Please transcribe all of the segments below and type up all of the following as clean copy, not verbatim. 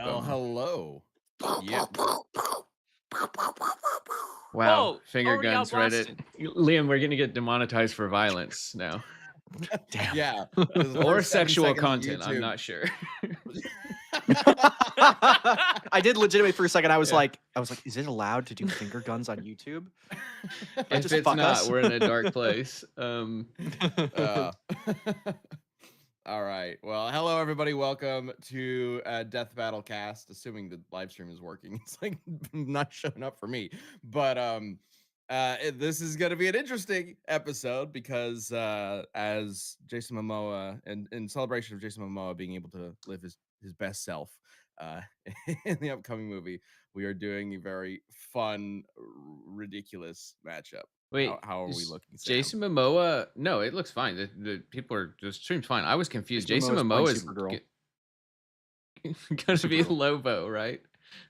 Well, hello. Yep. Wow, Whoa, finger already guns Reddit. outblasted. Liam, we're gonna get demonetized for violence now. Damn. Yeah. The Or first 7 sexual seconds of content, I'm YouTube. not sure. I did legitimately for a second. I was Yeah. like, is it allowed to do finger guns on YouTube? If just it's fuck not, us? we're in a dark place. Uh, all right. Well, hello everybody. Welcome to Death Battle Cast. Assuming the live stream is working, it's like not showing up for me. But this is going to be an interesting episode because as Jason Momoa, and in celebration of Jason Momoa being able to live his best self uh, in the upcoming movie, we are doing a very fun, ridiculous matchup. Wait, How are we is looking, Sam? Jason Momoa? No, it looks fine. The people are the stream's fine. I was confused. Jason Jason Momoa's Momoa is playing Supergirl. gonna be Supergirl. Lobo, right?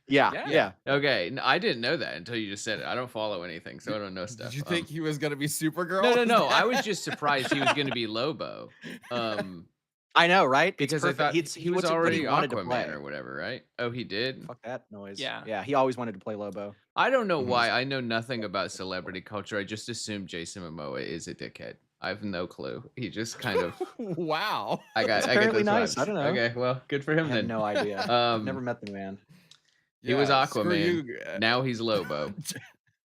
Yeah. Okay, I didn't know that until you just said it. I don't follow anything, so I don't know Did stuff. you think he was gonna be Supergirl? No. I was just surprised he was gonna be Lobo. I know, right? It's Because I perfect. thought he was what already he wanted to play. Aquaman or whatever, right? Oh, he did? Fuck that noise. Yeah. He always wanted to play Lobo. I don't know Mhm. why. I know nothing about celebrity culture. I just assume Jason Momoa is a dickhead. I have no clue. He just kind of Wow. I get apparently those nice. vibes. I don't know. Okay, well, good for him I have then. no idea. I've never Um, met the man. he was Yeah, screw Aquaman. you. Now he's Lobo.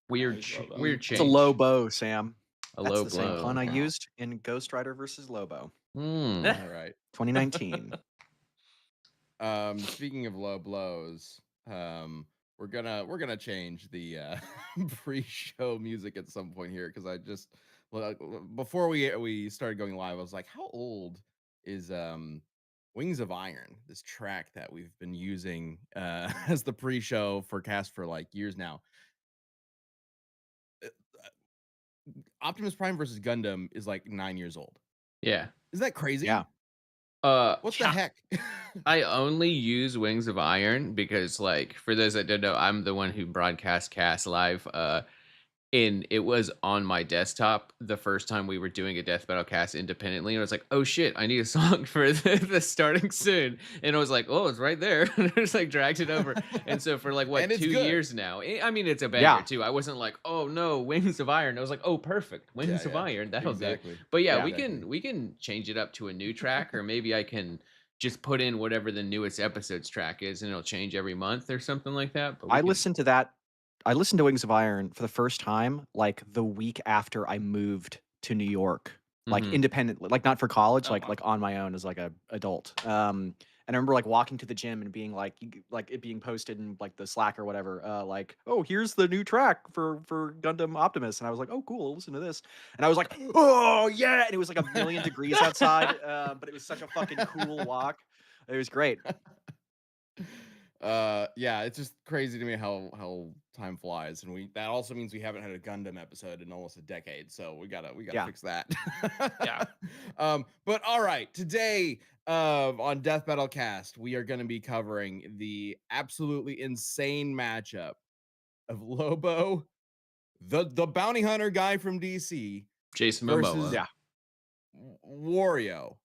Weird, he's Lobo. weird It's change. a Lobo, Sam. A That's low the same blow. pun I Wow. used in Ghost Rider versus Lobo, Hmm. All right. 2019. Speaking of low blows, we're gonna change the pre-show music at some point here because I just before we started going live, I was like, how old is Wings of Iron, this track that we've been using as the pre-show for cast for like years now. Optimus Prime versus Gundam is like 9 years old. Yeah. Is that crazy? Yeah. What the heck? I only use Wings of Iron because, like, for those that don't know, I'm the one who broadcast cast live. And it was on my desktop the first time we were doing a death battle cast independently. And I was like, oh shit, I need a song for the starting soon. And I was like, oh, it's right there. And I just like dragged it over. And so for like what, And it's 2 good. years now. I mean, it's a banger Yeah. too. I wasn't like, oh no, Wings of Iron. I was like, oh perfect, Wings of Yeah, Iron. That'll exactly. do. But yeah, Exactly. we can change it up to a new track, or maybe I can just put in whatever the newest episodes track is, and it'll change every month or something like that. But we I can, listened to that. I listened to Wings of Iron for the first time like the week after I moved to New York, like Mhm. independently, like not for college, Oh, like wow. like on my own as like a adult. And I remember like walking to the gym and being like, like it being posted in like the Slack or whatever, like, oh, here's the new track for Gundam Optimus, and I was like, oh, cool, listen to this, and I was like, oh yeah, and it was like 1,000,000 degrees outside, but it was such a fucking cool walk. It was great. Yeah, it's just crazy to me how time flies, and that also means we haven't had a Gundam episode in almost a decade, so we gotta Yeah. fix that. Yeah. But all right, today on Death Battle Cast, we are going to be covering the absolutely insane matchup of Lobo, the bounty hunter guy from DC, Jason versus Momoa. Yeah. Wario.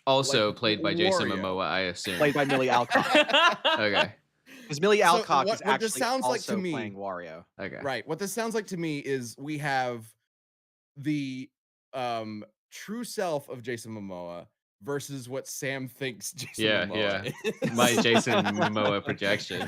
Also Like, played by Jason Wario. Momoa, I assume. Played by Millie Alcock. Okay. Because Millie So Alcock what is this actually sounds like to also me- playing Wario. Okay. Right. What this sounds like to me is we have the true self of Jason Momoa versus what Sam thinks Jason Momoa is. My Jason Momoa projection.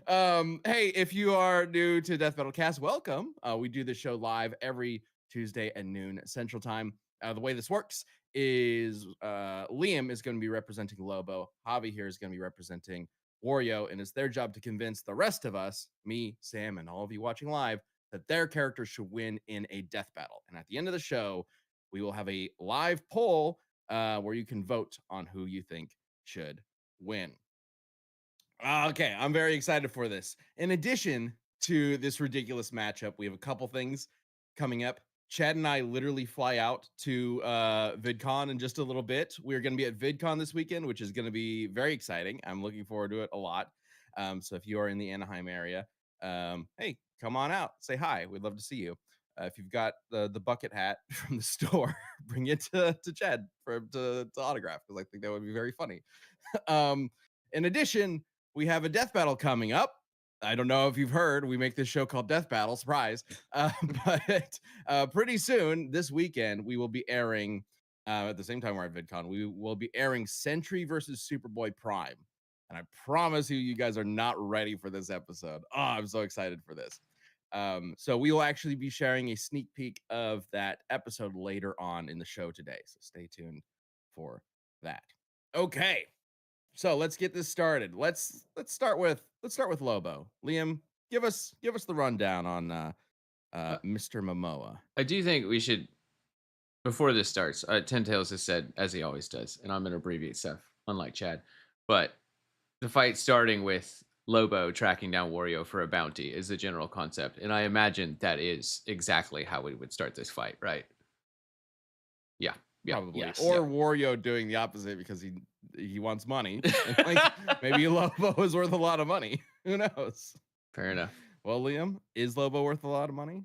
Hey, if you are new to Death Battle Cast, welcome. We do this show live every Tuesday at noon Central Time. The way this works is Liam is going to be representing Lobo. Javi here is going to be representing Wario, and it's their job to convince the rest of us, me, Sam, and all of you watching live, that their characters should win in a death battle. And at the end of the show, we will have a live poll where you can vote on who you think should win. Okay, I'm very excited for this. In addition to this ridiculous matchup, we have a couple things coming up. Chad and I literally fly out to VidCon in just a little bit. We're going to be at VidCon this weekend, which is going to be very exciting. I'm looking forward to it a lot. So if you are in the Anaheim area, hey, come on out. Say hi. We'd love to see you. If you've got the bucket hat from the store, bring it to Chad for him to autograph, because I think that would be very funny. In addition, we have a death battle coming up. I don't know if you've heard, we make this show called Death Battle, surprise. But pretty soon, this weekend, we will be airing, at the same time we're at VidCon, we will be airing Sentry versus Superboy Prime. And I promise you guys are not ready for this episode. Oh, I'm so excited for this. So we will actually be sharing a sneak peek of that episode later on in the show today. So stay tuned for that. Okay. So let's get this started. Let's start with Lobo. Liam, give us the rundown on Mr. Momoa. I do think we should, before this starts, Ten Tails has said, as he always does, and I'm going to abbreviate stuff, unlike Chad, but the fight starting with Lobo tracking down Wario for a bounty is the general concept, and I imagine that is exactly how we would start this fight, right? Yeah. Probably. Yes, or Wario doing the opposite because he wants money. And like maybe Lobo is worth a lot of money. Who knows? Fair enough. Well, Liam, is Lobo worth a lot of money?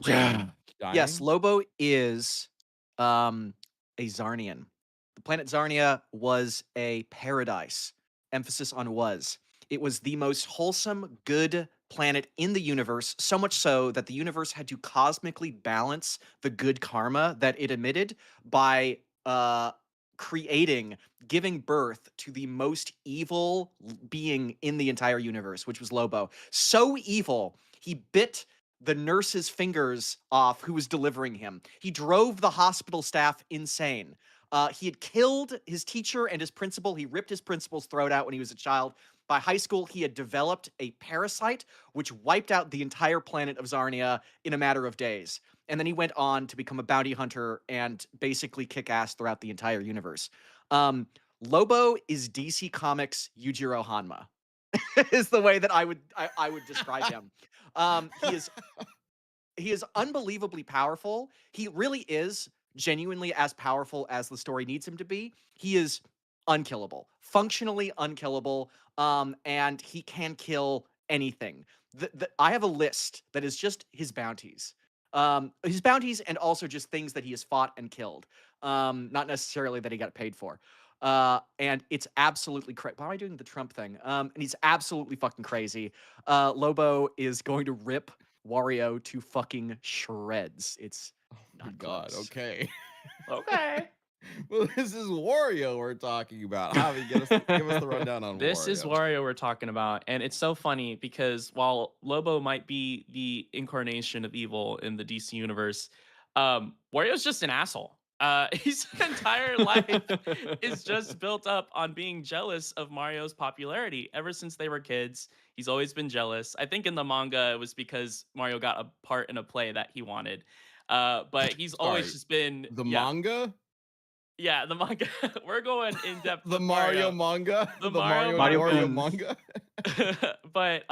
Yeah. Yes, Dying? Lobo is a Zarnian. The planet Zarnia was a paradise. Emphasis on was. It was the most wholesome, good planet in the universe, so much so that the universe had to cosmically balance the good karma that it emitted by giving birth to the most evil being in the entire universe, which was Lobo. So evil, he bit the nurse's fingers off who was delivering him. He drove the hospital staff insane. He had killed his teacher and his principal. He ripped his principal's throat out when he was a child. By high school, he had developed a parasite which wiped out the entire planet of Zarnia in a matter of days. And then he went on to become a bounty hunter and basically kick ass throughout the entire universe. Lobo is DC Comics Yujiro Hanma, is the way that I would describe him. He is unbelievably powerful. He really is genuinely as powerful as the story needs him to be. He is unkillable, functionally unkillable, and he can kill anything. I have a list that is just his bounties. And also just things that he has fought and killed. Not necessarily that he got paid for. And it's absolutely crazy. Why am I doing the Trump thing? And he's absolutely fucking crazy. Lobo is going to rip Wario to fucking shreds. It's not God, close. okay. Okay. Well, this is Wario we're talking about. Javi, give us the rundown on This Wario. is Wario we're talking about. And it's so funny because while Lobo might be the incarnation of evil in the DC universe, Wario's just an asshole. His entire life is just built up on being jealous of Mario's popularity. Ever since they were kids, he's always been jealous. I think in the manga, it was because Mario got a part in a play that he wanted. But he's always just been the manga. Yeah, the manga. We're going in depth. The Mario manga. The Mario manga. But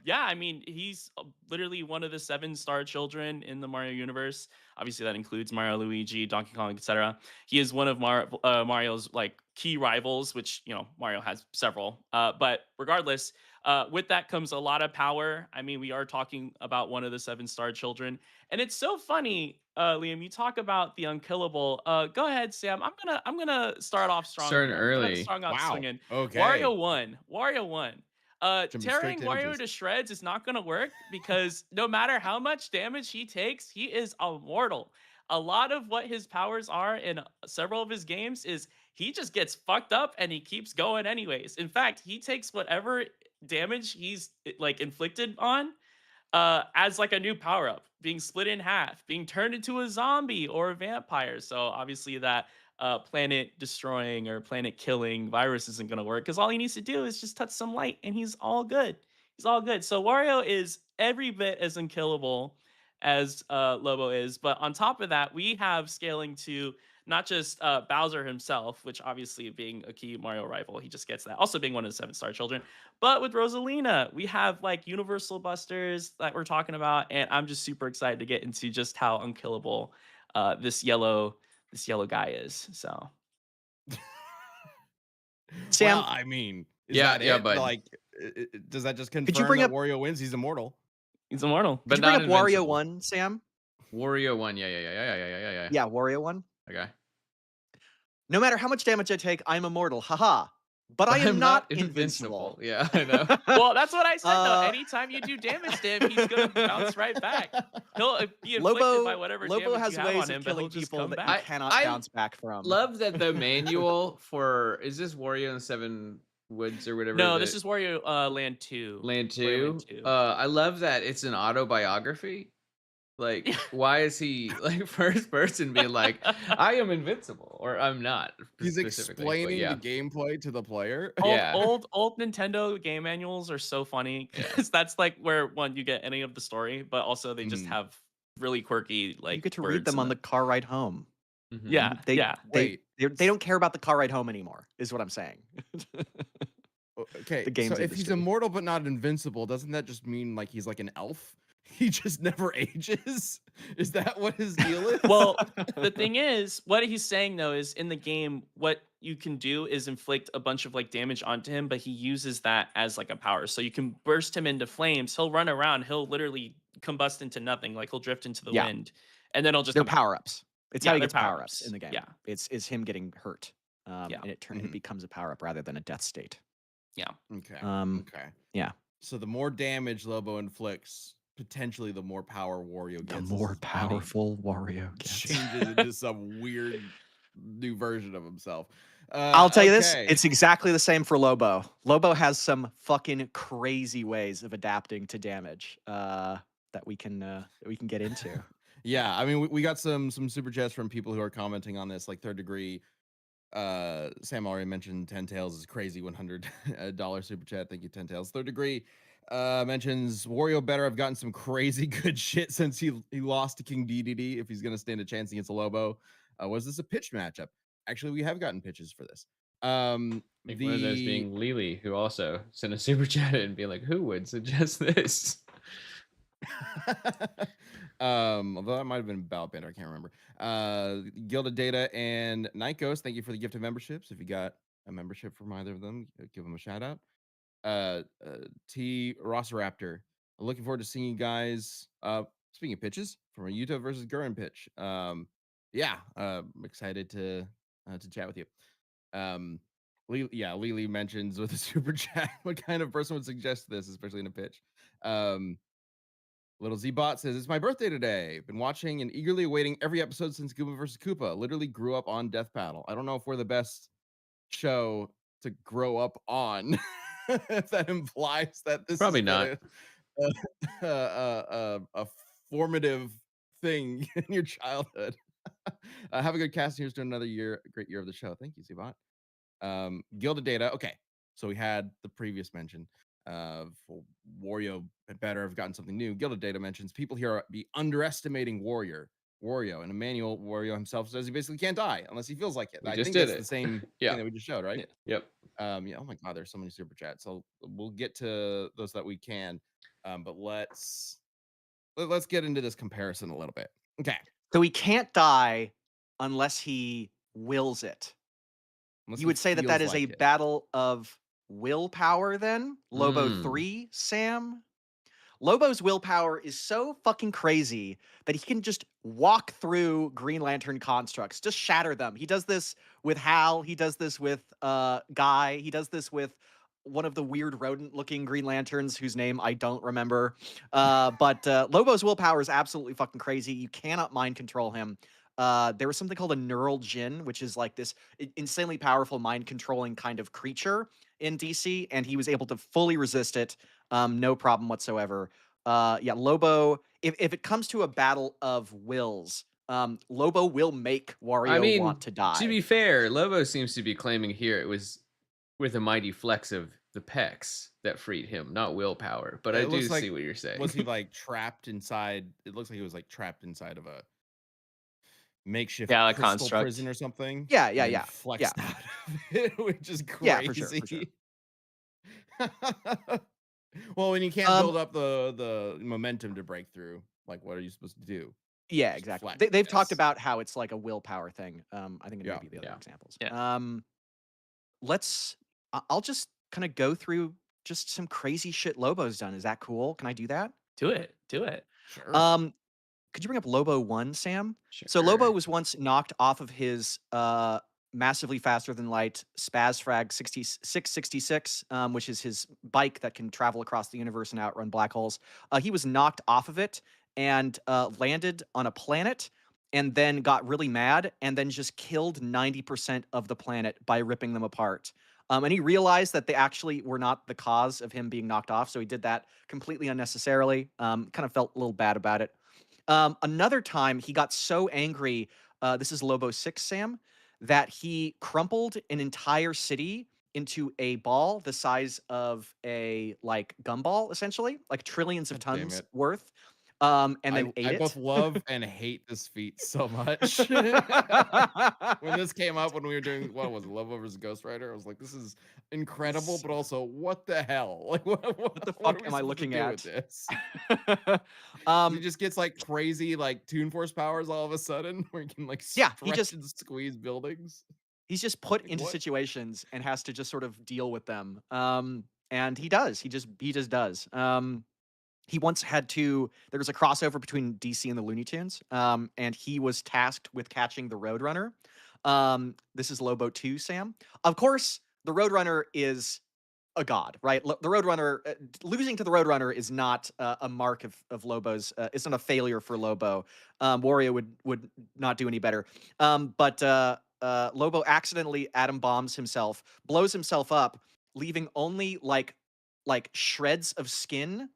yeah, I mean, he's literally one of the 7-star children in the Mario universe. Obviously, that includes Mario, Luigi, Donkey Kong, etc. He is one of Mario's like key rivals, which Mario has several. But regardless, with that comes a lot of power. I mean, we are talking about one of the 7-star children, and it's so funny. Liam, you talk about the unkillable. Go ahead, Sam. I'm gonna start off strong. Starting early. Wow. Swinging. Okay. Wario won. Tearing to Wario to shreds is not gonna work because no matter how much damage he takes, he is immortal. A lot of what his powers are in several of his games is he just gets fucked up and he keeps going anyways. In fact, he takes whatever damage he's like inflicted on as like a new power up, being split in half, being turned into a zombie or a vampire. So obviously that planet destroying or planet killing virus isn't going to work because all he needs to do is just touch some light and he's all good. He's all good. So Wario is every bit as unkillable as Lobo is. But on top of that, we have scaling to not just Bowser himself, which obviously being a key Mario rival, he just gets that. Also being one of the 7-star children. But with Rosalina, we have like Universal Busters that we're talking about. And I'm just super excited to get into just how unkillable this yellow guy is. So Sam, well, I mean, is Yeah, that yeah, it? but- Like, does that just confirm you bring that up- Wario wins? He's immortal. he's immortal. But did you bring not up Wario invincible. 1, Sam? Wario 1. Yeah. Yeah, Wario 1. Okay. No matter how much damage I take, I'm immortal. Haha. but I But am I'm not not invincible. invincible. Yeah, I know. Well, that's what I said though. Uh, Anytime you do damage to him, he's gonna bounce right back. He'll be inflicted by whatever Lobo damage you has have ways on of him, but he'll killing just people come that you back. cannot I bounce back from. love that the manual for is this Wario and Seven Woods or whatever No, this the is Wario Land 2. Land Wario Land 2. 2. I love that it's an autobiography. Like, Yeah. why is he like first person being like, I am invincible or I'm not He's specifically? But explaining the yeah, gameplay to the player. yeah, Old Nintendo game manuals are so funny yeah. because that's like where one you get any of the story, but also they just Mhm. have really quirky You like get to read words them in on the them. car ride home. Mhm. Yeah, They yeah. they Wait. they don't care about the car ride home anymore. Is what I'm saying. Okay, The so games if he's industry. immortal but not invincible, doesn't that just mean like he's like an elf? He just never ages? Is that what his deal is? Well, the thing is, what he's saying though is in the game, what you can do is inflict a bunch of like damage onto him, but he uses that as like a power. So you can burst him into flames. He'll run around. He'll literally combust into nothing. Like he'll drift into the Yeah. wind, and then he'll just They're come back. power ups. It's how Yeah, he they're gets power ups power-ups. in the game. Yeah. It's him getting hurt, Yeah. and it Mhm. becomes a power up rather than a death state. Yeah. Okay. Um, Okay. yeah. So the more damage Lobo inflicts, potentially the more power Wario gets. The as more his body powerful Wario gets. changes into some weird new version of himself. I'll tell you this, okay. it's exactly the same for Lobo. Lobo has some fucking crazy ways of adapting to damage that we can get into. Yeah, I mean, we got some super chats from people who are commenting on this, like Third Degree. Sam already mentioned 10 Tails is crazy $100 super chat. Thank you, 10 Tails. Third Degree mentions Wario better have gotten some crazy good shit since he lost to King DDD if he's gonna stand a chance against a Lobo. Was this a pitch matchup? Actually, we have gotten pitches for this. I think one of those being Lily, who also sent a super chat and be like, who would suggest this? Although that might have been Ballot Band, I can't remember. Gilded Data and Night Ghost, thank you for the gift of memberships. If you got a membership from either of them, give them a shout out. T Rossraptor, I'm looking forward to seeing you guys. Speaking of pitches, from a Utah versus Gurren pitch. Yeah, I'm excited to chat with you. Lily mentions with a super chat what kind of person would suggest this, especially in a pitch. Little Z-Bot says, it's my birthday today. Been watching and eagerly awaiting every episode since Goomba vs. Koopa. Literally grew up on Death Battle. I don't know if we're the best show to grow up on. If that implies that this Probably has not. been a formative thing in your childhood. Have a good cast. Here's to another great year of the show. Thank you, Z-Bot. Gilded Data. Okay, so we had the previous mention of Wario had better have gotten something new. Gilded Data mentions people here be underestimating Wario, and Emmanuel Wario himself says he basically can't die unless he feels like it. We I just think did that's it. the same Yeah. thing that we just showed, right? Yep. Yeah. Oh my God, there's so many super chats. So we'll get to those that we can. But let's get into this comparison a little bit. Okay. So he can't die unless he wills it. Unless You he would say that feels that is like a it. battle of willpower then? Lobo 3, Sam? Lobo's willpower is so fucking crazy that he can just walk through Green Lantern constructs, just shatter them. He does this with Hal, he does this with Guy, he does this with one of the weird rodent-looking Green Lanterns whose name I don't remember. But Lobo's willpower is absolutely fucking crazy. You cannot mind control him. There was something called a neural Jin, which is like this insanely powerful mind controlling kind of creature in DC, and he was able to fully resist it, no problem whatsoever. Yeah, Lobo. If it comes to a battle of wills, Lobo will make Wario want to die. To be fair, Lobo seems to be claiming here it was with a mighty flex of the pecs that freed him, not willpower. But I do see what you're saying. Was he like trapped inside? It looks like he was like trapped inside of a makeshift Yeah, a crystal construct. prison or something. Yeah, and yeah, then yeah, flexed yeah. out of it, which is crazy. Yeah, for sure, for sure. Well, when you can't build up the momentum to break through, like what are you supposed to do? Yeah, Just exactly. flex, They've talked yes. about how it's like a willpower thing. I think it Yeah, may be the other yeah. examples. Yeah. I'll just kind of go through just some crazy shit Lobo's done. Is that cool? Can I do that? Do it. Do it. Sure. Could you bring up Lobo 1, Sam? Sure. So Lobo was once knocked off of his massively faster than light, Spazfrag 666, which is his bike that can travel across the universe and outrun black holes. He was knocked off of it and landed on a planet and then got really mad and then just killed 90% of the planet by ripping them apart. And he realized that they actually were not the cause of him being knocked off, so he did that completely unnecessarily. Kind of felt a little bad about it. Another time, he got so angry. This is Lobo 6, Sam, that he crumpled an entire city into a ball the size of a like gumball, essentially, like trillions of God damn tons it. worth, and then ate I it. both love and hate this feat so much. When this came up, when we were doing, what was it, Lobo versus Ghost Rider, I was like, this is incredible, but also, what the hell? Like, What the what are fuck we am I supposed to looking do with at? this? He um, just gets like crazy, like Toon Force powers all of a sudden, where he can like yeah, stretch and squeeze buildings. he's just put Like, into what? situations and has to just sort of deal with them. And he does. He just does. He once had to. There was a crossover between DC and the Looney Tunes, and he was tasked with catching the Roadrunner. This is Lobo 2, Sam. Of course, the Roadrunner is a god, right? The Roadrunner, losing to the Roadrunner is not a mark of Lobo's. It's not a failure for Lobo. Wario would not do any better. But Lobo accidentally atom bombs himself, blows himself up, leaving only like shreds of skin,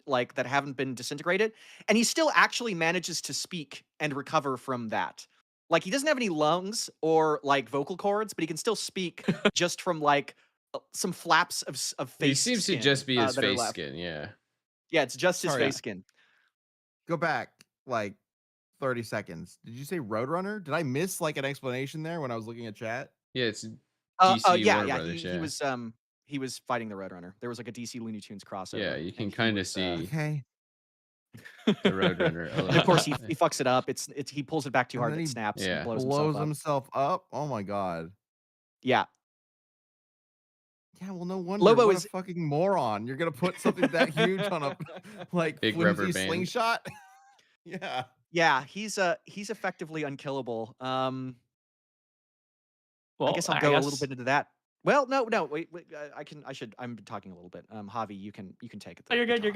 like that haven't been disintegrated, and he still actually manages to speak and recover from that. Like he doesn't have any lungs or like vocal cords, but he can still speak just from like some flaps of He face seems to skin just be his that are face left. skin. Yeah. Yeah, it's just his Sorry, face skin. go back like 30 seconds. Did you say Roadrunner? Did I miss like an explanation there when I was looking at chat? Yeah, it's DC Yeah, Warner yeah. Brothers. Yeah. He was fighting the Roadrunner. There was like a DC Looney Tunes Yeah, crossover. you can And he kind of was, see Okay. the Roadrunner a and little of course bit. he fucks it up. It's he pulls it back too And hard then and it he snaps and Yeah. blows blows himself up. himself up. Oh my god. Yeah. Yeah, well, no wonder. Lobo What a is fucking moron. You're gonna put something that huge on a like Big rubber flimsy band. slingshot. Yeah. yeah, he's effectively unkillable. I Well, guess I'll I go a little guess bit into that. Well, no, wait, I'm talking a little bit. Javi, you can take it. Oh, you're the good. You're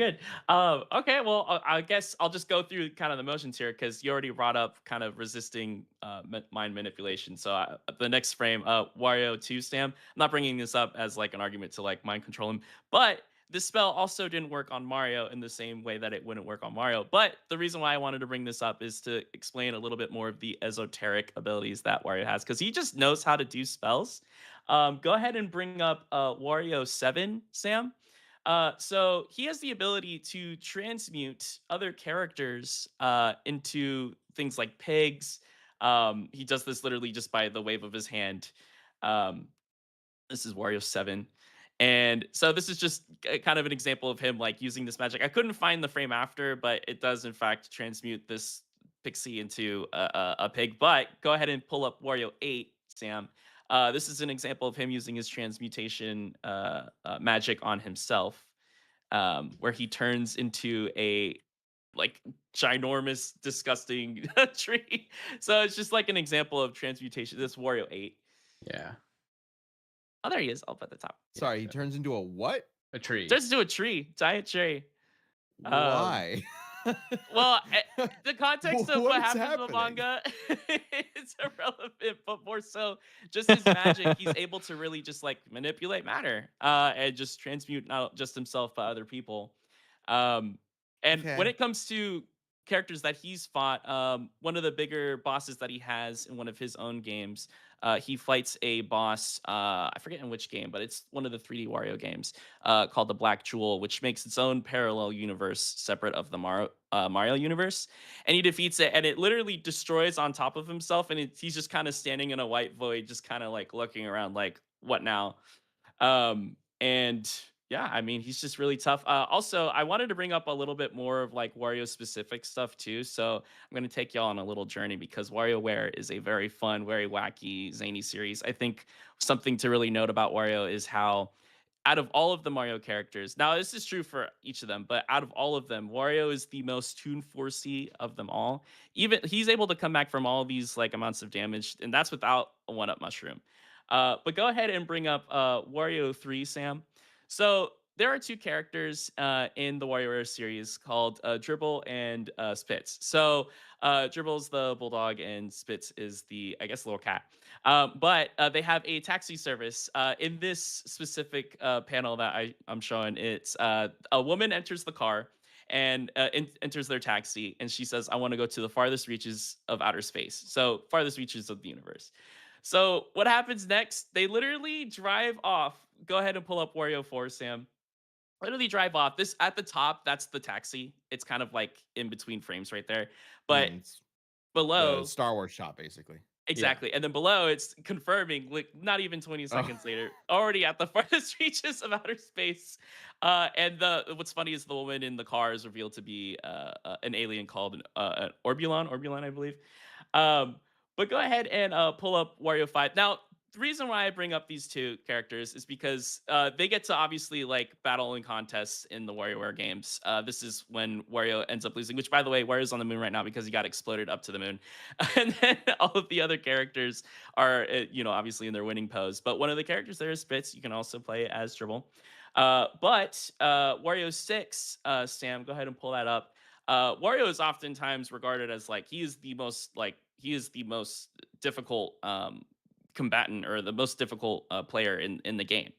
top. good. Okay. Well, I guess I'll just go through kind of the motions here because you already brought up kind of resisting mind manipulation. So the next frame, Wario 2 Stam. I'm not bringing this up as like an argument to like mind control him, but this spell also didn't work on Mario in the same way that it wouldn't work on Mario. But the reason why I wanted to bring this up is to explain a little bit more of the esoteric abilities that Wario has because he just knows how to do spells. Go ahead and bring up Wario 7, Sam. So he has the ability to transmute other characters into things like pigs. He does this literally just by the wave of his hand. Um, this is Wario 7. And so this is just kind of an example of him like using this magic. I couldn't find the frame after, but it does in fact transmute this pixie into a pig. But go ahead and pull up Wario 8, Sam. This is an example of him using his transmutation magic on himself, where he turns into a like ginormous, disgusting tree. So it's just like an example of transmutation. This Wario 8. Yeah. Oh, there he is, up at the top. Yeah, Sorry, he turns into a what? a tree. Turns into a tree, giant tree. Why? Well, the context of what What's happens in the happening? manga is irrelevant, but more so just his magic. He's able to really just like manipulate matter and just transmute not just himself but other people. Um, and when Okay. it comes to characters that he's fought, one of the bigger bosses that he has in one of his own games, he fights a boss. I forget in which game, but it's one of the 3D Wario games called the Black Jewel, which makes its own parallel universe separate of the Mario universe. And he defeats it, and it literally destroys on top of himself. And he's just kind of standing in a white void, just kind of like looking around, like, what now? And yeah, I mean, he's just really tough. Also, I wanted to bring up a little bit more of like Wario specific stuff too. So I'm going to take y'all on a little journey because WarioWare is a very fun, very wacky, zany series. I think something to really note about Wario is how out of all of the Mario characters, now this is true for each of them, but out of all of them, Wario is the most tune forcey of them all. Even he's able to come back from all these like amounts of damage, and that's without a one-up mushroom. But go ahead and bring up Wario 3, Sam. So there are two characters in the WarioWare series called Dribble and Spitz. So Dribble's the bulldog, and Spitz is the, I guess, little cat. But they have a taxi service. In this specific panel that I'm showing, it's a woman enters the car and enters their taxi, and she says, "I want to go to the farthest reaches of outer space." So farthest reaches of the universe. So what happens next? They literally drive off. Go ahead and pull up Wario 4, Sam. Literally drive off. This at the top, that's the taxi. It's kind of like in between frames right there. But It's the below, Star Wars shot, basically. exactly. And then below, it's confirming, like not even 20 Oh. seconds later, already at the farthest reaches of outer space. And what's funny is the woman in the car is revealed to be an alien called an Orbulon, I believe. Um, but go ahead and pull up Wario 5. Now, the reason why I bring up these two characters is because they get to obviously like battle in contests in the WarioWare games. This is when Wario ends up losing, which by the way, Wario's on the moon right now because he got exploded up to the moon. And then all of the other characters are, obviously in their winning pose. But one of the characters there is Spitz. You can also play as Dribble. But Wario 6, Sam, go ahead and pull that up. Wario is oftentimes regarded as like he is the most difficult combatant or the most difficult player in the game.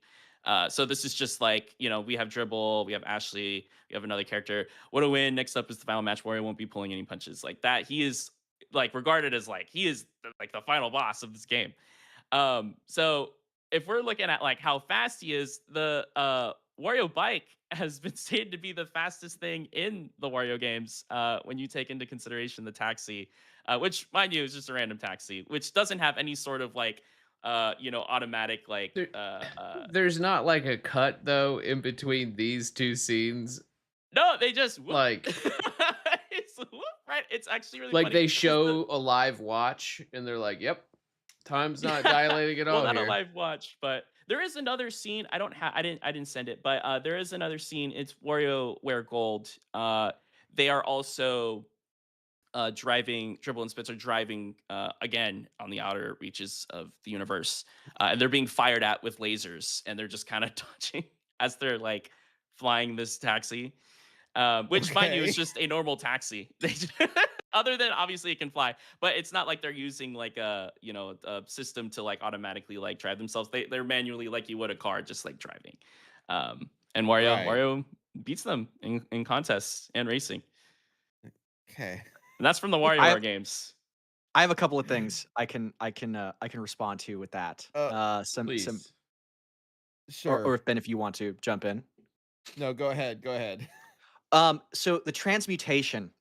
So this is just like, we have Dribble, we have Ashley, we have another character. What a win. Next up is the final match. Wario won't be pulling any punches like that. He is like regarded as like he is like the final boss of this game. So if we're looking at like how fast he is, the Wario bike has been stated to be the fastest thing in the Wario games when you take into consideration the taxi, which, mind you, is just a random taxi, which doesn't have any sort of like, automatic like. There's not like a cut though in between these two scenes. No, they just whoop. Like it's whoop, right. It's actually really like funny. they show a live watch and they're like, "Yep, time's not dilating at all Well, not here." a live watch, but there is another scene. I didn't send it, but there is another scene. It's WarioWare Gold. They are also driving. Dribble and Spitz are driving again on the outer reaches of the universe, and they're being fired at with lasers, and they're just kind of dodging as they're like flying this taxi. Which, mind you, is Okay. just a normal taxi. Other than obviously it can fly, but it's not like they're using like a system to like automatically like drive themselves. They're manually like you would a car, just like driving. And Right. Wario beats them in contests and racing, Okay. and that's from the I WarioWare have, games. I have a couple of things I can respond to with that. Some Please. Sure. or if Ben, if you want to jump in. No, go ahead. Go ahead. So the transmutation.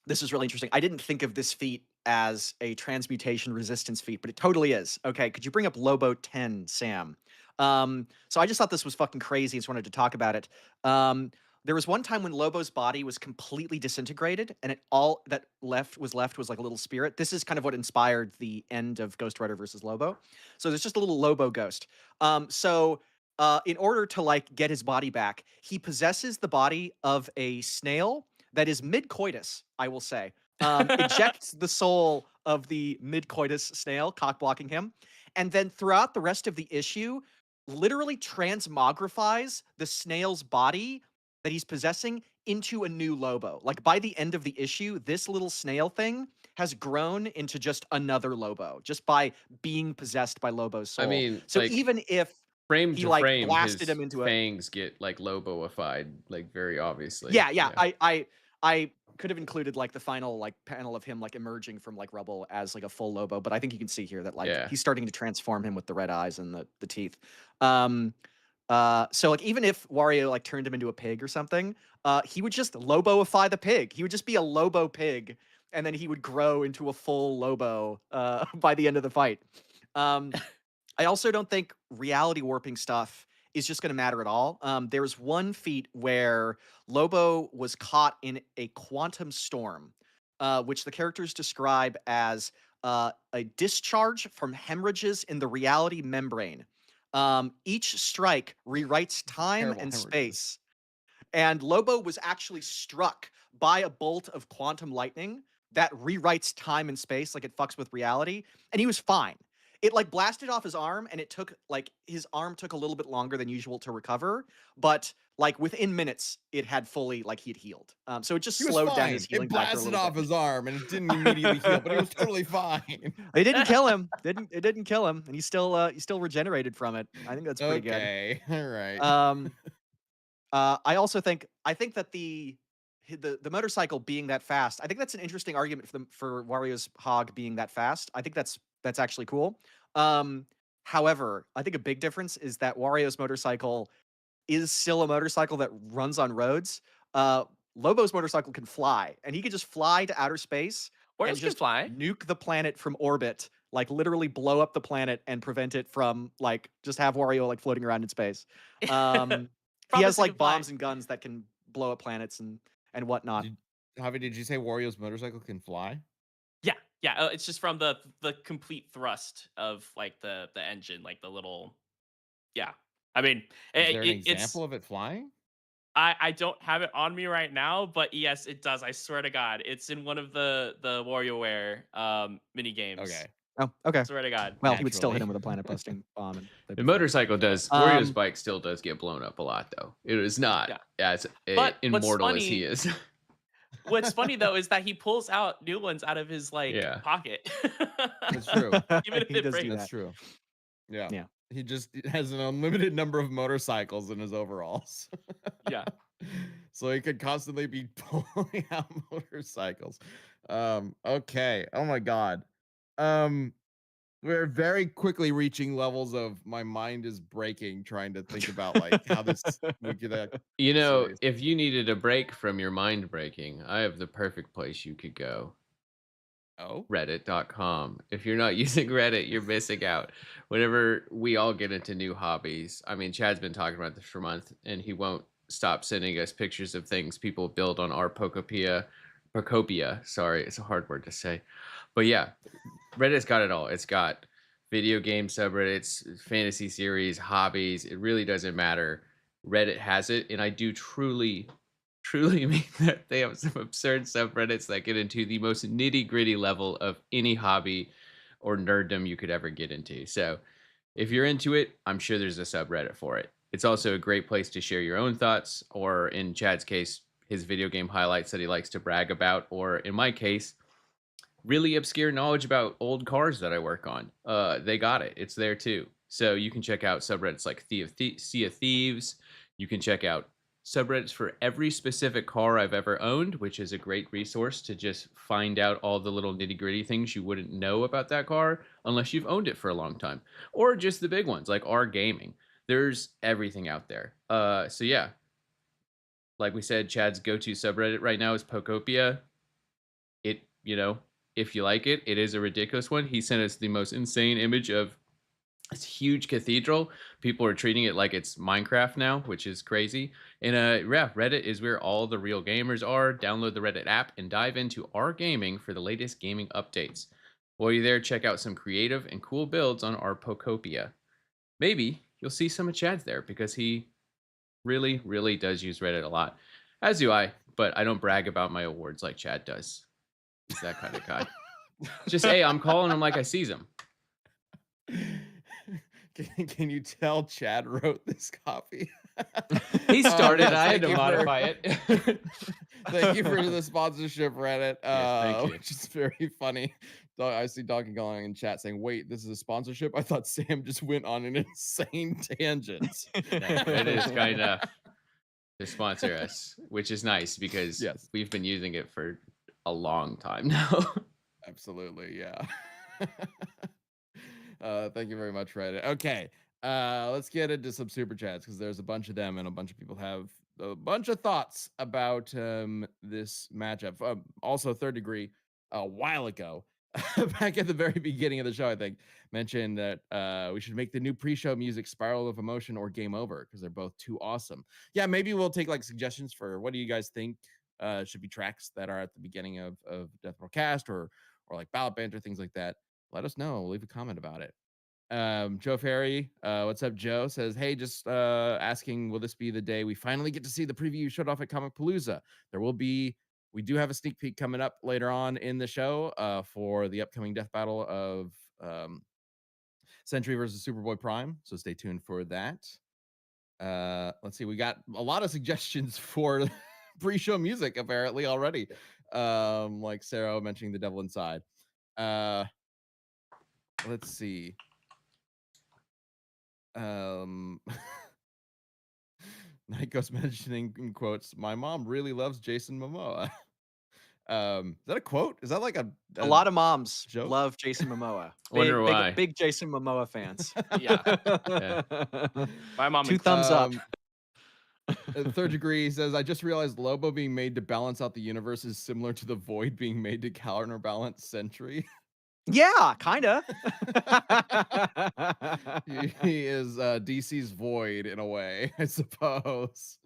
This is really interesting. I didn't think of this feat as a transmutation resistance feat, but it totally is. Okay, could you bring up Lobo 10, Sam? So I just thought this was fucking crazy and just wanted to talk about it. There was one time when Lobo's body was completely disintegrated, and all that was left was like a little spirit. This is kind of what inspired the end of Ghost Rider versus Lobo. So there's just a little Lobo ghost. In order to like get his body back, he possesses the body of a snail that is mid-coitus, I will say. Ejects the soul of the mid-coitus snail, cock-blocking him, and then throughout the rest of the issue, literally transmogrifies the snail's body that he's possessing into a new Lobo. Like by the end of the issue, this little snail thing has grown into just another Lobo, just by being possessed by Lobo's soul. I mean, so like even if frame he to like frame, blasted his him into a fangs get like Loboified, like very obviously. yeah. I could have included like the final like panel of him like emerging from like rubble as like a full Lobo, but I think you can see here that like Yeah. he's starting to transform him with the red eyes and the teeth. So like even if Wario like turned him into a pig or something, he would just Loboify the pig. He would just be a Lobo pig, and then he would grow into a full Lobo by the end of the fight. I also don't think reality warping stuff is just going to matter at all. There was one feat where Lobo was caught in a quantum storm, which the characters describe as a discharge from hemorrhages in the reality membrane. Each strike rewrites time Terrible and hemorrhages. space. And Lobo was actually struck by a bolt of quantum lightning that rewrites time and space, like it fucks with reality, and he was fine. It like blasted off his arm, and it took like his arm took a little bit longer than usual to recover, but like within minutes, it had fully like he'd healed. So it just He was slowed down his fine. healing It factor a blasted little off bit. his arm and it didn't immediately heal, but he was totally fine. It didn't kill him. It didn't kill him, and he still regenerated from it. I think that's pretty good. Okay. All right. Um, I think that the motorcycle being that fast, I think that's an interesting argument for Wario's hog being that fast. I think that's actually cool. Um, However, I think a big difference is that Wario's motorcycle is still a motorcycle that runs on roads. Uh, Lobo's motorcycle can fly, and he could just fly to outer space and Warriors can just fly. nuke the planet from orbit, like literally blow up the planet and prevent it from like just have Wario like floating around in space. Um, he Promise has he like can fly. bombs and guns that can blow up planets and whatnot. Did, Javi, did you say Wario's motorcycle can fly? Yeah, yeah. It's just from the complete thrust of like the engine, like the little. Yeah, I mean, Is there an it's. example of it flying? I don't have it on me right now, but yes, it does. I swear to God, it's in one of the WarioWare mini games. Okay. Oh, okay. Swear to God. Well, he would still hit Naturally. him with a planet busting bomb. And they'd The be fine. motorcycle does. Wario's Um, bike still does get blown up a lot, though. It is not Yeah. as But what's immortal as he funny- is. What's funny though is that he pulls out new ones out of his like Yeah. pocket. That's true. Even if He it does do breaks. That's true. Yeah. Yeah. He just has an unlimited number of motorcycles in his overalls. Yeah. So he could constantly be pulling out motorcycles. Okay. Oh my god. We're very quickly reaching levels of my mind is breaking trying to think about like how this we could You know, serious. if you needed a break from your mind breaking, I have the perfect place you could go. Oh. Reddit.com. If you're not using Reddit, you're missing out. Whenever we all get into new hobbies, I mean, Chad's been talking about this for a month, and he won't stop sending us pictures of things people build on our Procopia. Sorry, it's a hard word to say. But yeah, Reddit's got it all. It's got video game subreddits, fantasy series, hobbies. It really doesn't matter. Reddit has it, and I do truly mean that they have some absurd subreddits that get into the most nitty-gritty level of any hobby or nerddom you could ever get into. So if you're into it, I'm sure there's a subreddit for it. It's also a great place to share your own thoughts, or in Chad's case, his video game highlights that he likes to brag about, or in my case, really obscure knowledge about old cars that I work on. They got it. It's there too. So you can check out subreddits like Sea of Thieves. You can check out subreddits for every specific car I've ever owned, which is a great resource to just find out all the little nitty gritty things you wouldn't know about that car unless you've owned it for a long time. Or just the big ones like R Gaming. There's everything out there. So yeah, like we said, Chad's go-to subreddit right now is Pocopia. It, if you like it, it is a ridiculous one. He sent us the most insane image of this huge cathedral. People are treating it like it's Minecraft now, which is crazy. And yeah, Reddit is where all the real gamers are. Download the Reddit app and dive into our gaming for the latest gaming updates. While you're there, check out some creative and cool builds on our Pocopia. Maybe you'll see some of Chad's there because he really, really does use Reddit a lot, as do I. But I don't brag about my awards like Chad does. He's that kind of guy. Just, hey, I'm calling him like I sees him. Can you tell Chad wrote this copy? He started. Yes, I had thank to you modify it. Thank you for the sponsorship, Reddit. Yes, thank you. Which is very funny. I see Donkey Kong in chat saying, "Wait, this is a sponsorship? I thought Sam just went on an insane tangent." Yeah, Reddit is kind enough to sponsor us, which is nice because Yes. we've been using it for a long time now. Absolutely, yeah. Thank you very much, Reddit. Okay, let's get into some super chats because there's a bunch of them and a bunch of people have a bunch of thoughts about this matchup. Also, Third Degree a while ago, back at the very beginning of the show, I think mentioned that we should make the new pre-show music Spiral of Emotion or Game Over because they're both too awesome. Yeah, maybe we'll take like suggestions for what do you guys think should be tracks that are at the beginning of Death Metal Cast or like ballot banter, things like that. Let us know. Leave a comment about it. Joe Ferry, what's up, Joe? Says, hey, just asking, will this be the day we finally get to see the preview you showed off at Comic Palooza? We do have a sneak peek coming up later on in the show for the upcoming death battle of Sentry versus Superboy Prime. So stay tuned for that. Let's see, we got a lot of suggestions for pre-show music apparently already. Like Sarah mentioning The Devil Inside. Let's see. Night Ghost mentioning in quotes, my mom really loves Jason Momoa. Is that a quote? Is that like A lot of moms joke? love Jason Momoa. Wonder why. Big Jason Momoa fans. Yeah. My mom 2 thumbs up. Third Degree says, I just realized Lobo being made to balance out the universe is similar to the Void being made to counterbalance Sentry. Yeah, kinda. He is DC's Void in a way, I suppose.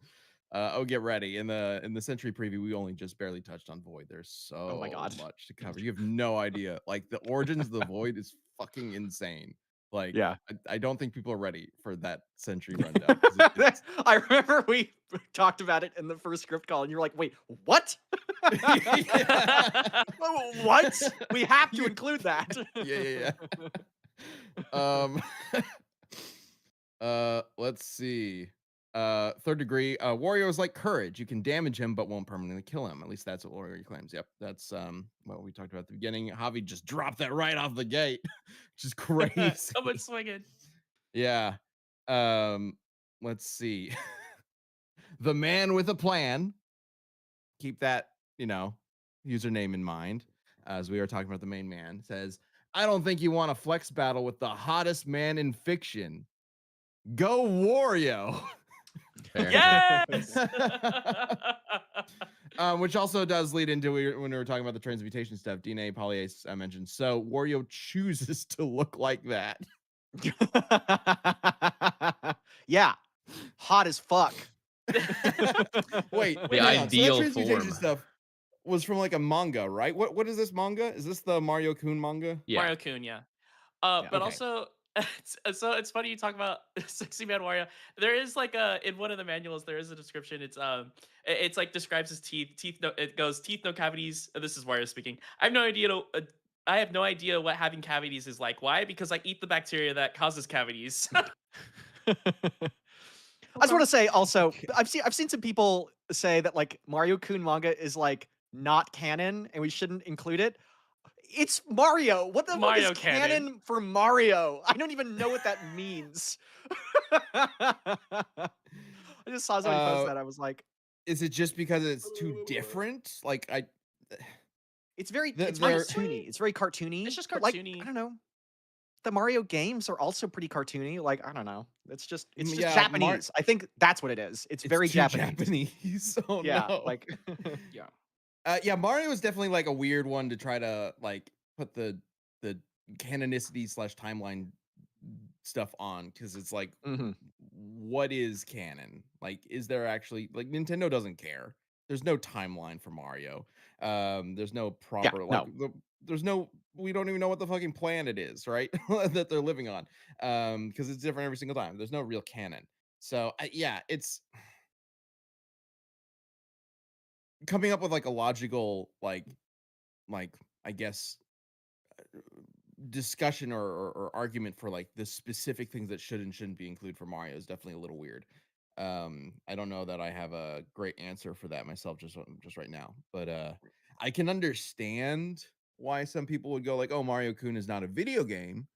Get ready. In the Sentry preview, we only just barely touched on Void. There's so my God. much to cover. You have no idea. Like the origins of the Void is fucking insane. Like, Yeah. I don't think people are ready for that Sentry rundown. 'Cause it's- I remember we talked about it in the first script call, and you're like, "Wait, what? Yeah. What? We have to include that." Yeah. Let's see. Third Degree. Wario is like courage. You can damage him, but won't permanently kill him. At least that's what Wario claims. Yep, that's what we talked about at the beginning. Javi just dropped that right off the gate, which is crazy. Someone swinging. Yeah. Let's see. The man with a plan. Keep that, username in mind as we are talking about the main man. Says, I don't think you want a flex battle with the hottest man in fiction. Go Wario. Fair. Yes. Which also does lead into when we were talking about the transmutation stuff. DNA Polyace I mentioned. So Wario chooses to look like that. Yeah, hot as fuck. Wait, The hang on. So that ideal transmutation form. stuff was from like a manga, right? What is this manga? Is this the Mario Kun manga? Yeah. Mario Kun, yeah. Yeah. But Okay. also, it's funny you talk about sexy man Wario. There is like in one of the manuals there is a description. It's like describes his teeth. It goes teeth no cavities. This is Wario speaking. I have no idea what having cavities is like. Why? Because I eat the bacteria that causes cavities. I just want to say also, I've seen some people say that like Mario Kun manga is like not canon and we shouldn't include it. It's Mario. What the fuck Mario is canon. canon for Mario? I don't even know what that means. I just saw somebody post that. I was like, Is it just because it's too different? Like it's very They're- cartoony. It's very cartoony. It's just but, like, cartoony. I don't know. The Mario games are also pretty cartoony. Like, I don't know. It's just Yeah, Japanese. I think that's what it is. It's very too Japanese. Oh Yeah, no. like Yeah, Mario is definitely like a weird one to try to like put the canonicity / timeline stuff on, because it's like, mhm. what is canon? Like, is there actually, like, Nintendo doesn't care. There's no timeline for Mario. There's no proper we don't even know what the fucking planet is, right? That they're living on. Because it's different every single time. There's no real canon. So yeah, it's coming up with like a logical like I guess discussion or argument for like the specific things that should and shouldn't be included for Mario is definitely a little weird. I don't know that I have a great answer for that myself just right now, but I can understand why some people would go like, oh, Mario Kun is not a video game.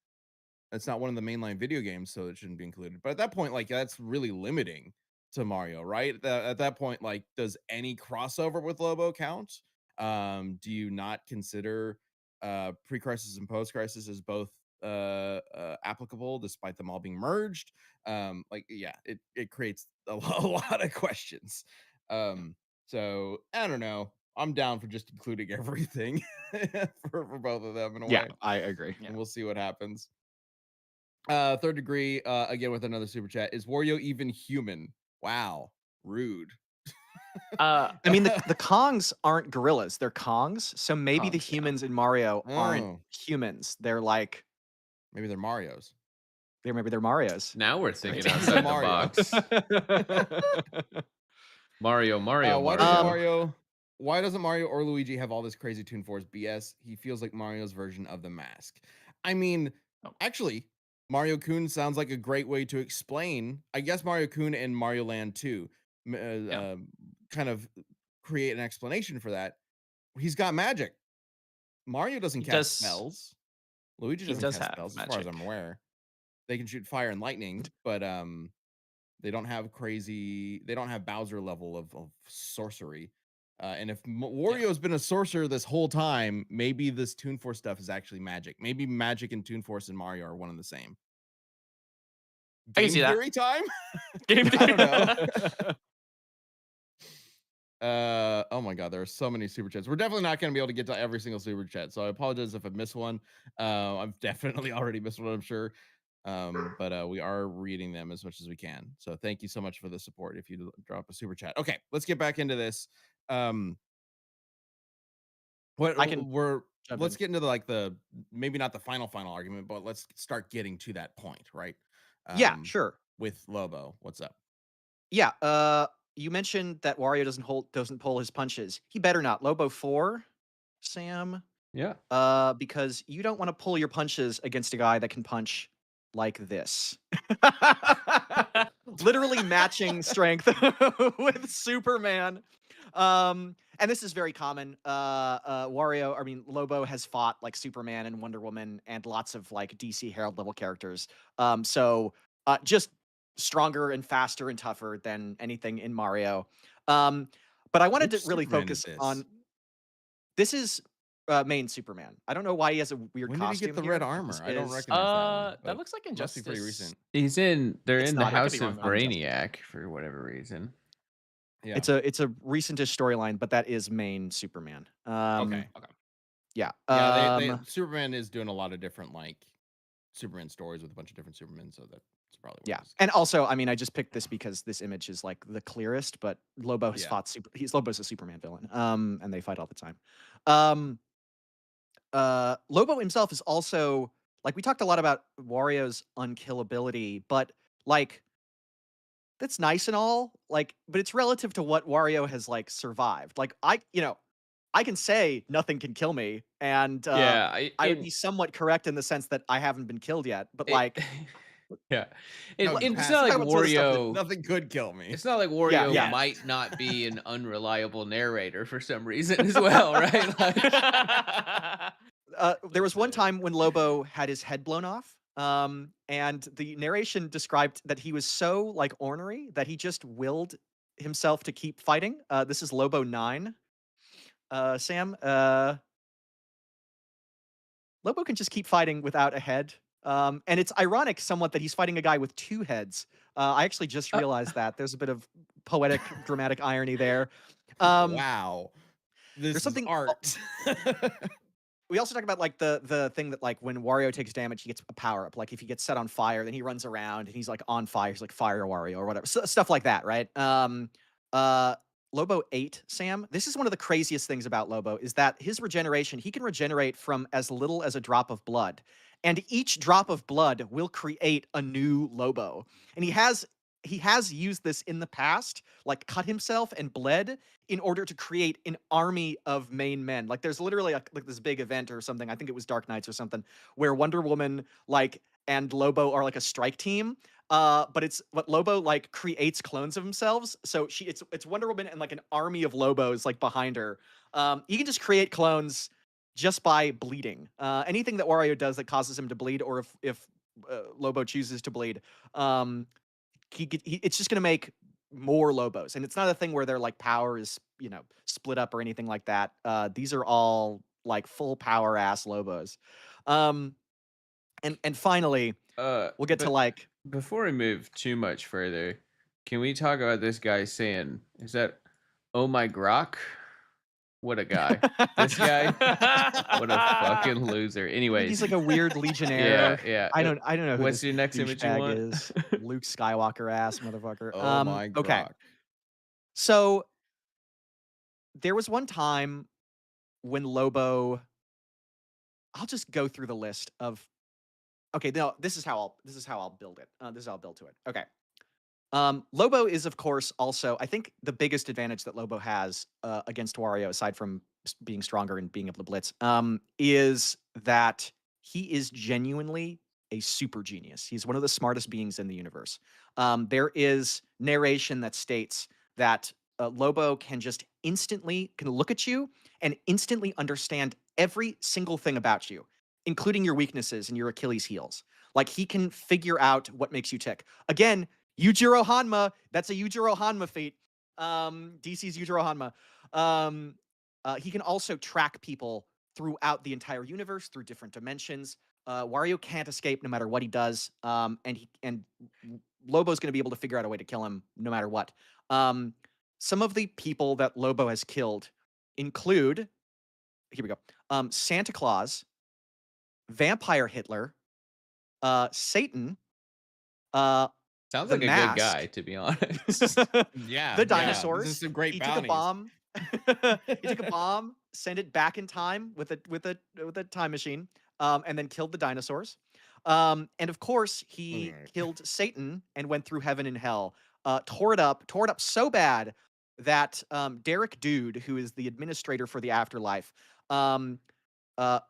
That's not one of the mainline video games, so it shouldn't be included. But at that point, like, that's really limiting to Mario, right? At that point, like, does any crossover with Lobo count? Do you not consider pre-crisis and post-crisis as both applicable, despite them all being merged? It creates a lot of questions. So I don't know. I'm down for just including everything for both of them in a Yeah, way, I agree. and we'll see what happens. Third Degree, again with another super chat. Is Wario even human? Wow, rude. I mean, the Kongs aren't gorillas; they're Kongs. So maybe the Kongs, yeah. humans in Mario Oh. aren't humans. They're like Maybe they're Mario's. maybe they're Mario's. Now we're thinking Right. outside the Mario. box. Mario, Mario, Why doesn't Mario. Why doesn't Mario or Luigi have all this crazy Toon Force BS? He feels like Mario's version of the mask. I mean, Oh. actually, Mario Kun sounds like a great way to explain. I guess Mario Kun and Mario Land 2 kind of create an explanation for that. He's got magic. Mario doesn't He cast does. spells. Luigi He doesn't does cast have spells, as far as magic. I'm aware. They can shoot fire and lightning, but they don't have crazy. They don't have Bowser level of sorcery. And if Wario's been a sorcerer this whole time, maybe this Toon Force stuff is actually magic. Maybe magic and Toon Force and Mario are one and the same. I can Game see that. theory time? Game I don't know. theory. Oh my god, there are so many super chats. We're definitely not going to be able to get to every single super chat, so I apologize if I miss one. I've definitely already missed one, I'm sure. But we are reading them as much as we can. So thank you so much for the support if you drop a super chat. Okay, let's get back into this. I can jump Let's in. get into the maybe not the final argument, but let's start getting to that point, right? Yeah, sure. With Lobo, what's up? Yeah, you mentioned that Wario doesn't pull his punches. He better not. Lobo 4, Sam. Yeah. Because you don't want to pull your punches against a guy that can punch like this. Literally matching strength with Superman. And this is very common. Lobo has fought like Superman and Wonder Woman and lots of like DC Herald level characters. So just stronger and faster and tougher than anything in Mario. But I wanted Which to really Superman is focus this? on this is main Superman. I don't know why he has a weird When did he costume get the here. red armor? This I don't is- recognize that one. That but looks like it must be pretty Injustice. recent. They're It's in the not, I could House be of wrong about Injustice. Brainiac for whatever reason. Yeah. It's a recentish storyline, but that is main Superman. Okay. Yeah. Yeah, Superman is doing a lot of different like Superman stories with a bunch of different Supermen, so that's probably what Yeah. it is. And also, I mean, I just picked this because this image is like the clearest, but Lobo has Yeah. fought Lobo's a Superman villain. And they fight all the time. Lobo himself is also like we talked a lot about Wario's unkillability, but like that's nice and all, like, but it's relative to what Wario has like survived. Like I can say nothing can kill me, and Yeah, I would be somewhat correct in the sense that I haven't been killed yet. But like, yeah, No, it's you not like talking about some of the stuff that Wario. Nothing could kill me. It's not like Wario yeah. might not be an unreliable narrator for some reason as well, right? Like, There was one time when Lobo had his head blown off, and the narration described that he was so like ornery that he just willed himself to keep fighting. This is Lobo 9. Sam, Lobo can just keep fighting without a head. And it's ironic somewhat that he's fighting a guy with 2 heads. I actually just realized that. There's a bit of poetic, dramatic irony there. Wow. This there's is something- art. We also talk about like the thing that like when Wario takes damage, he gets a power up. Like if he gets set on fire, then he runs around and he's like on fire. He's like Fire Wario or whatever. Stuff like that, right? Lobo 8, Sam. This is one of the craziest things about Lobo is that his regeneration, he can regenerate from as little as a drop of blood. And each drop of blood will create a new Lobo. And he has used this in the past, like cut himself and bled in order to create an army of main men. Like there's literally like this big event or something. I think it was Dark Knights or something, where Wonder Woman like and Lobo are like a strike team. But Lobo like creates clones of themselves. So it's Wonder Woman and like an army of Lobos like behind her. You can just create clones just by bleeding. Anything that Wario does that causes him to bleed, or if Lobo chooses to bleed, it's just gonna make more Lobos. And it's not a thing where their like power is split up or anything like that. These are all like full power ass Lobos. And finally, we'll get to like. Before we move too much further, can we talk about this guy saying, is that, oh my grok? What a guy. This guy? What a fucking loser. Anyways. He's like a weird legionnaire. Yeah. I don't know who What's this your next image you douchebag want? is. Luke Skywalker ass motherfucker. Oh my god. Okay. So there was one time when Lobo, I'll just go through the list of Okay, no, this is how I'll build it. This is how I'll build to it. Okay. Lobo is, of course, also I think the biggest advantage that Lobo has against Wario, aside from being stronger and being able to blitz, is that he is genuinely a super genius. He's one of the smartest beings in the universe. There is narration that states that Lobo can just instantly can look at you and instantly understand every single thing about you, including your weaknesses and your Achilles heels. Like he can figure out what makes you tick. Again, Yujiro Hanma. That's a Yujiro Hanma feat. DC's Yujiro Hanma. He can also track people throughout the entire universe, through different dimensions. Wario can't escape no matter what he does. And Lobo's going to be able to figure out a way to kill him no matter what. Some of the people that Lobo has killed include, here we go, Santa Claus, Vampire Hitler, Satan, Sounds the like a good guy, Mask, to be honest. Yeah, the yeah. dinosaurs. This is some great He bounties. took a bomb. He took a bomb, sent it back in time with a time machine, and then killed the dinosaurs. And of course, he Right. killed Satan and went through heaven and hell. Tore it up so bad that Derek Dude, who is the administrator for the afterlife, uh,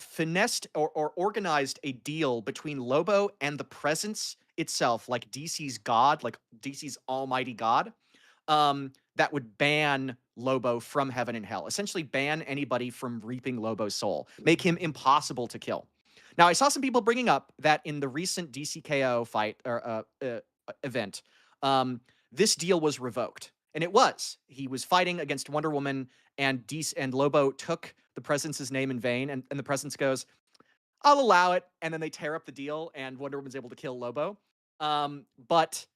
finessed or organized a deal between Lobo and the presence itself, like DC's god, like DC's almighty god, that would ban Lobo from heaven and hell. Essentially, ban anybody from reaping Lobo's soul, make him impossible to kill. Now, I saw some people bringing up that in the recent DCKO fight or event, this deal was revoked, and it was. He was fighting against Wonder Woman, and Lobo took the Presence's name in vain, and the Presence goes, "I'll allow it," and then they tear up the deal, and Wonder Woman's able to kill Lobo. But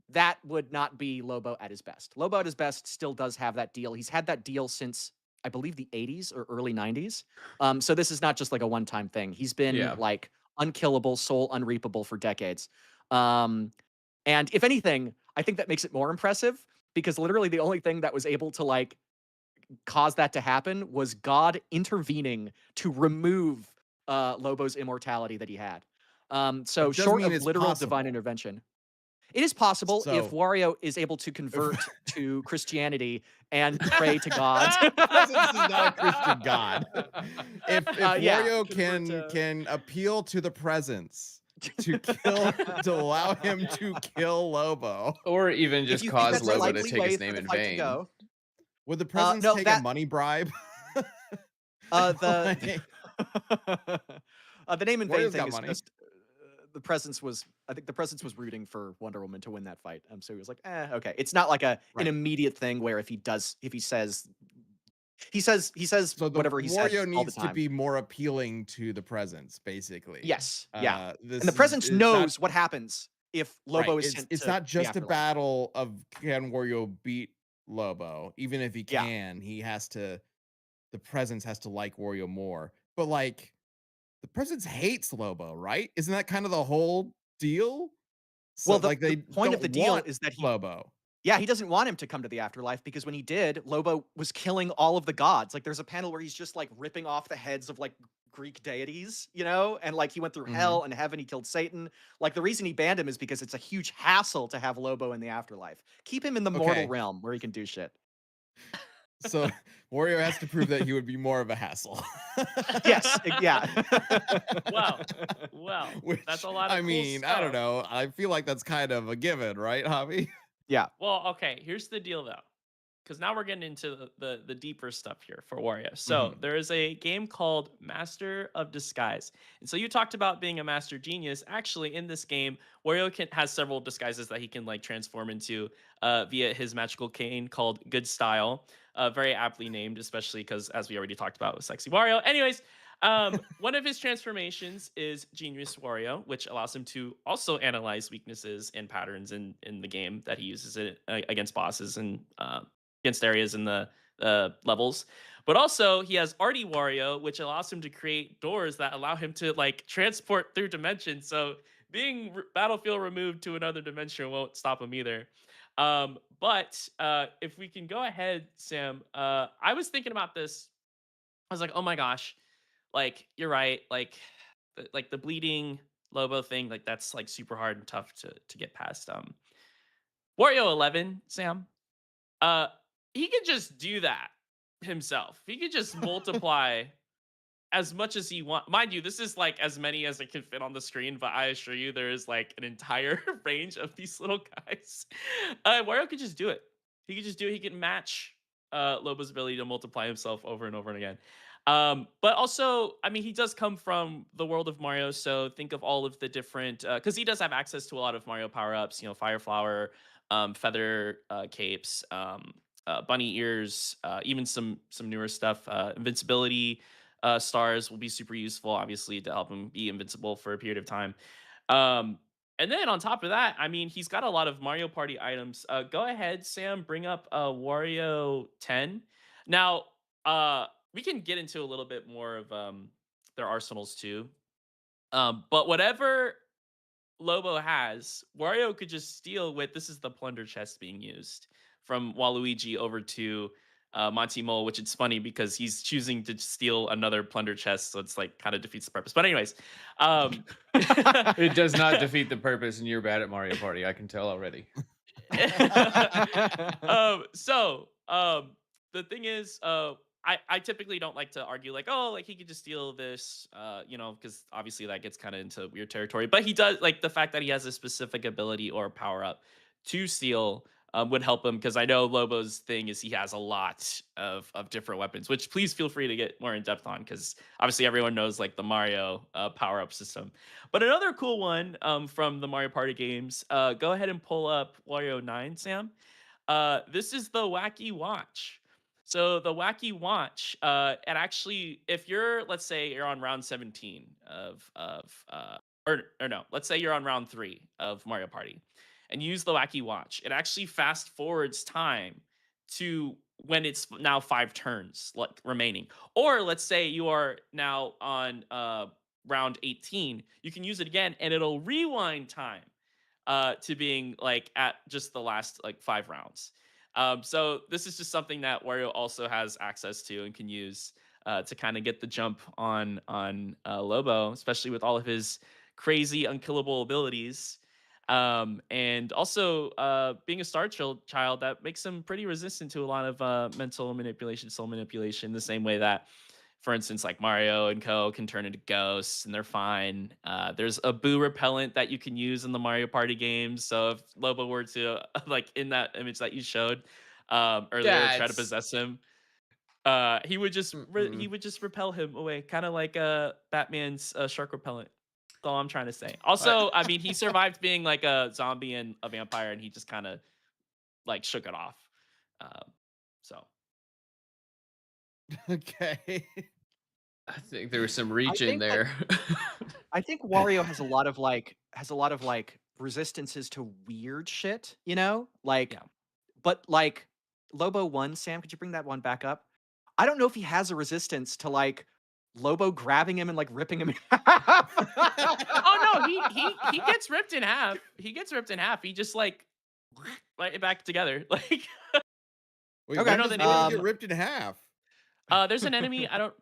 that would not be Lobo at his best. Lobo at his best still does have that deal. He's had that deal since I believe the 80s or early 90s. So this is not just like a one-time thing. He's been Yeah. like unkillable, soul unreapable for decades. And if anything, I think that makes it more impressive because literally the only thing that was able to like cause that to happen was God intervening to remove Lobo's immortality that he had. So It does short mean of it's literal divine possible. intervention, it is possible if So Wario is able to convert to Christianity and pray to God. Presence is not a Christian god. If Yeah, Wario convert to- can appeal to the presence to kill to allow him to kill Lobo, Or even if just you think cause that's a Lobo to likely take way his for name the in fight to vain. go, would the presence no, take that- a money bribe? the name in vain Wario's thing got is money. just the Presence was. I think the Presence was rooting for Wonder Woman to win that fight. So he was like, okay. It's not like an Right. immediate thing where he says So the whatever he says Wario all the needs to time. be more appealing to the presence, basically. Yes, yeah. This And the Presence is not- knows what happens if Lobo right. is sent It's to not the just a afterlife. battle of can Wario beat Lobo. Even if he Yeah. can, he has to. The presence has to like Wario more. But like, the presence hates Lobo, right? Isn't that kind of the whole deal? So Well, the like they point of the don't deal want is that he Lobo. Yeah, he doesn't want him to come to the afterlife because when he did, Lobo was killing all of the gods. Like there's a panel where he's just like ripping off the heads of like Greek deities, and like he went through hell and heaven, he killed Satan. Like the reason he banned him is because it's a huge hassle to have Lobo in the afterlife. Keep him in the mortal Okay. realm where he can do shit. So Wario has to prove that he would be more of a hassle. Yes, yeah. Wow. Which, That's a lot of I cool mean, I don't stuff. know. I feel like that's kind of a given, right, Javi? Yeah. Well, okay, here's the deal though. Because now we're getting into the deeper stuff here for Wario. So there is a game called Master of Disguise. And so you talked about being a master genius. Actually, in this game, Wario has several disguises that he can like transform into via his magical cane called Good Style. Very aptly named, especially because as we already talked about with Sexy Wario. Anyways, one of his transformations is Genius Wario, which allows him to also analyze weaknesses and patterns in the game that he uses it against bosses and against areas in the levels. But also he has Arty Wario, which allows him to create doors that allow him to like transport through dimensions. So being battlefield removed to another dimension won't stop him either. But if we can go ahead, Sam, I was thinking about this. I was like, oh my gosh, like you're right. Like like the bleeding Lobo thing, like that's like super hard and tough to get past. Wario 11, Sam. Uh, he could just do that himself. He could just multiply as much as he want. Mind you, this is like as many as it can fit on the screen, but I assure you, there is like an entire range of these little guys. Wario could just do it. He could just do it. He could match Lobo's ability to multiply himself over and over and again. But also, I mean, he does come from the world of Mario, so think of all of the different because he does have access to a lot of Mario power ups. You know, Fire Flower, feather capes, bunny ears, even some newer stuff, invincibility stars will be super useful, obviously, to help him be invincible for a period of time. Um, and then on top of that, I mean, he's got a lot of Mario Party items. Go ahead, Sam, bring up Wario 10. Now, we can get into a little bit more of their arsenals too. But whatever Lobo has, Wario could just steal with this is the plunder chest being used from Waluigi over to Monty Mole, which it's funny because he's choosing to steal another plunder chest, so it's like kind of defeats the purpose. But anyways, It does not defeat the purpose, and you're bad at Mario Party. I can tell already. The thing is, I typically don't like to argue like, oh, like he could just steal this, you know, because obviously that gets kind of into weird territory. But he does like the fact that he has a specific ability or power up to steal would help him because I know Lobo's thing is he has a lot of different weapons, which please feel free to get more in depth on because obviously everyone knows like the Mario power up system. But another cool one from the Mario Party games, go ahead and pull up Wario 9, Sam. This is the Wacky Watch. So the Wacky Watch, it actually, if you're, let's say you're on round 17 or no, let's say you're on round 3 of Mario Party, and use the Wacky Watch, it actually fast forwards time to when it's now 5 turns like remaining. Or let's say you are now on round 18, you can use it again, and it'll rewind time to being like at just the last like 5 rounds. So this is just something that Wario also has access to and can use to kind of get the jump on Lobo, especially with all of his crazy unkillable abilities. And also being a child that makes him pretty resistant to a lot of mental manipulation, soul manipulation, the same way that, for instance, like Mario and Co can turn into ghosts and they're fine. There's a boo repellent that you can use in the Mario Party games. So if Lobo were to like in that image that you showed earlier, try to That's possess him, he would just he mm-mm. would just repel him away, kind of like Batman's shark repellent. That's all I'm trying to say. I, Also, I mean, he survived being like a zombie and a vampire, and he just kind of like shook it off. So Okay. I think there was some I reach in think that there. I think Wario has a lot of like resistances to weird shit, you know? Like, yeah. but like Lobo 1, Sam, could you bring that one back up? I don't know if he has a resistance to like Lobo grabbing him and like ripping him in half. Oh no, he gets ripped in half. He gets ripped in half. He just like back together. Like Wait, Okay, I when know does the name Wario of get the ripped in half? there's an enemy. I don't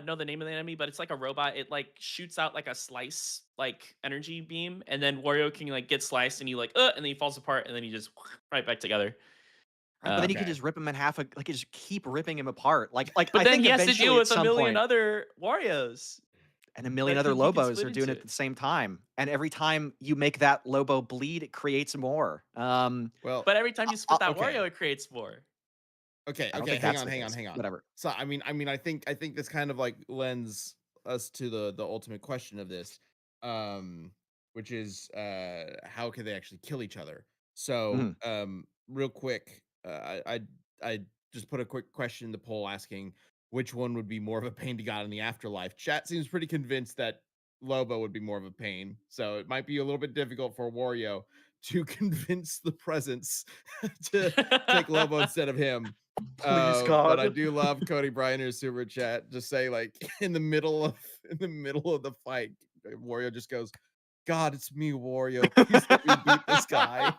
know the name of the enemy, but it's like a robot. It like shoots out like a slice like energy beam, and then Wario can like get sliced, and he like and then he falls apart, and then he just right back together. But then he could Okay. just rip him in half, like just keep ripping him apart. Like But I then think he has to deal eventually at with a some million point, other Warrios and a million that other he can Lobos split are doing it into. at the same time. And every time you make that Lobo bleed, it creates more. Well, But every time you split that okay. Wario, it creates more. Okay, I don't okay, think hang that's on, the hang on, case. hang on. Whatever. So I think this kind of like lends us to the ultimate question of this, which is how can they actually kill each other? So Mhm. real quick, I just put a quick question in the poll asking which one would be more of a pain to God in the afterlife. Chat seems pretty convinced that Lobo would be more of a pain, so it might be a little bit difficult for Wario to convince the presence to take Lobo instead of him. Please, But I God. do love Cody Briner's super chat. Just say like in the middle of the fight, Wario just goes, "God, it's me, Wario. Please let me beat this guy."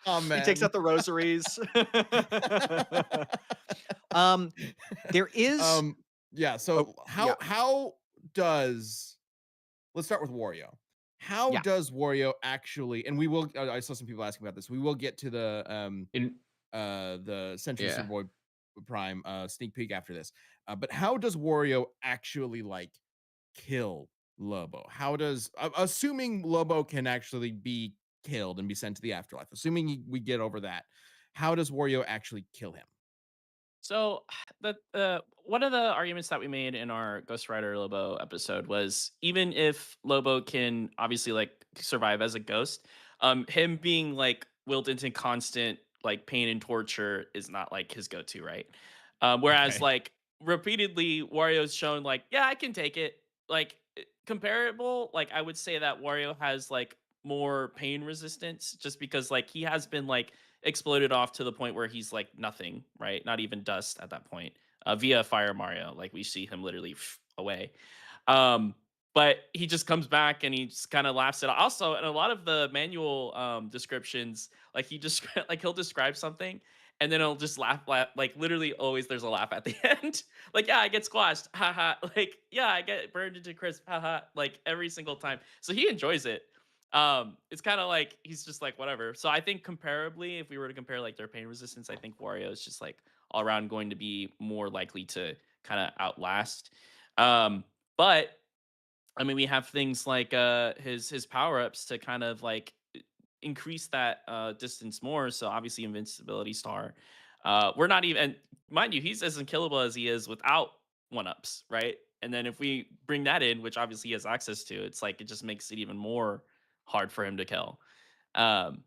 He takes Amen. out the rosaries. There is Yeah. oh So yeah. how does let's start with Wario. How Yeah. does Wario actually? And we will. I saw some people asking about this. We will get to the Sentry Yeah. Superboy Prime sneak peek after this. But how does Wario actually like kill Lobo? How does assuming Lobo can actually be killed and be sent to the afterlife? Assuming we get over that, how does Wario actually kill him? So the one of the arguments that we made in our Ghost Rider Lobo episode was even if Lobo can obviously like survive as a ghost, him being like willed into constant like pain and torture is not like his go-to, right? Whereas Okay. like repeatedly Wario's shown like, yeah, I can take it. Like comparable, like I would say that Wario has like more pain resistance just because like he has been like exploded off to the point where he's like nothing, right? Not even dust at that point. Via Fire Mario, like we see him literally away. Um, but he just comes back and he just kind of laughs it off. Also, in a lot of the manual descriptions, like he just like he'll describe something and then he'll just laugh. Like literally, always there's a laugh at the end. Like, yeah, I get squashed, haha. Like, yeah, I get burned into crisp, haha. Like every single time. So he enjoys it. It's kind of like he's just like whatever. So I think comparably, if we were to compare like their pain resistance, I think Wario is just like all around going to be more likely to kind of outlast. But I mean, we have things like his power ups to kind of like increase that distance more. So obviously, invincibility star. We're not even, and mind you, he's as unkillable as he is without one ups, right? And then if we bring that in, which obviously he has access to, it's like it just makes it even more hard for him to kill. Um,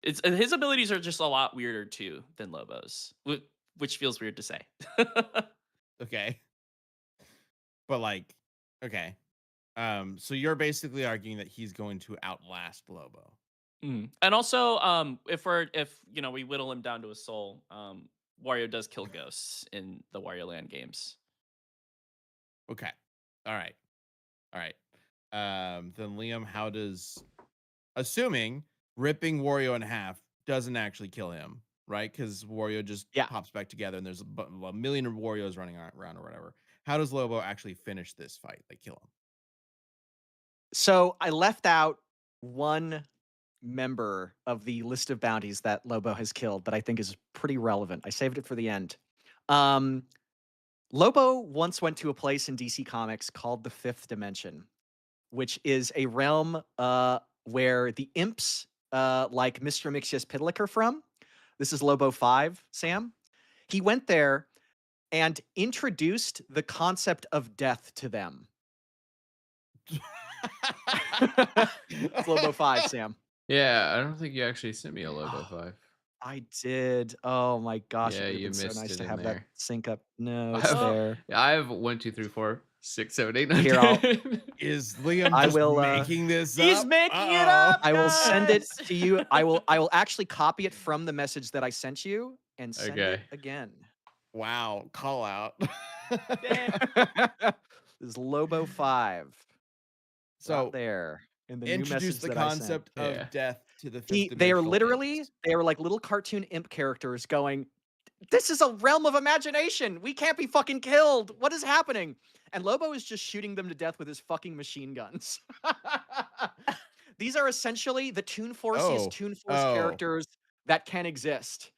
it's and his abilities are just a lot weirder too than Lobo's, which feels weird to say. Okay. But like, okay. So you're basically arguing that he's going to outlast Lobo. And also, if you know we whittle him down to a soul, Wario does kill ghosts in the Wario Land games. Okay. All right. All right. Then Liam, how does assuming ripping Wario in half doesn't actually kill him, right? Because Wario just Yeah. pops back together and there's a million of Warios running around or whatever. How does Lobo actually finish this fight? Like kill him? So I left out one member of the list of bounties that Lobo has killed that I think is pretty relevant. I saved it for the end. Lobo once went to a place in DC Comics called the Fifth Dimension, which is a realm where the imps like Mr. Mixius Pidlick are from. This is Lobo 5, Sam. He went there and introduced the concept of death to them. It's Lobo 5, Sam. Yeah, I don't think you actually sent me a Lobo 5. I did. Oh my gosh, Yeah, it would have you been so missed nice it to in have that there. sync up. No, I it's have, there. I have 1, 2, 3, 4, 6, 7, 8, 9, Here, I'll 10. Is Liam I just will, making this He's up? making it Uh-oh. up, I will send it guys! to you. I will actually copy it from the message that I sent you and send it Okay. again. Wow, call out. Damn. This is Lobo 5. So Right there in the new introduce message the that I sent. concept Yeah. of death to the fifth They are dimensional literally, imps. they are like little cartoon imp characters going, this is a realm of imagination. We can't be fucking killed. What is happening? And Lobo is just shooting them to death with his fucking machine guns. These are essentially the Toon Forceest Toon Force Oh. characters that can exist.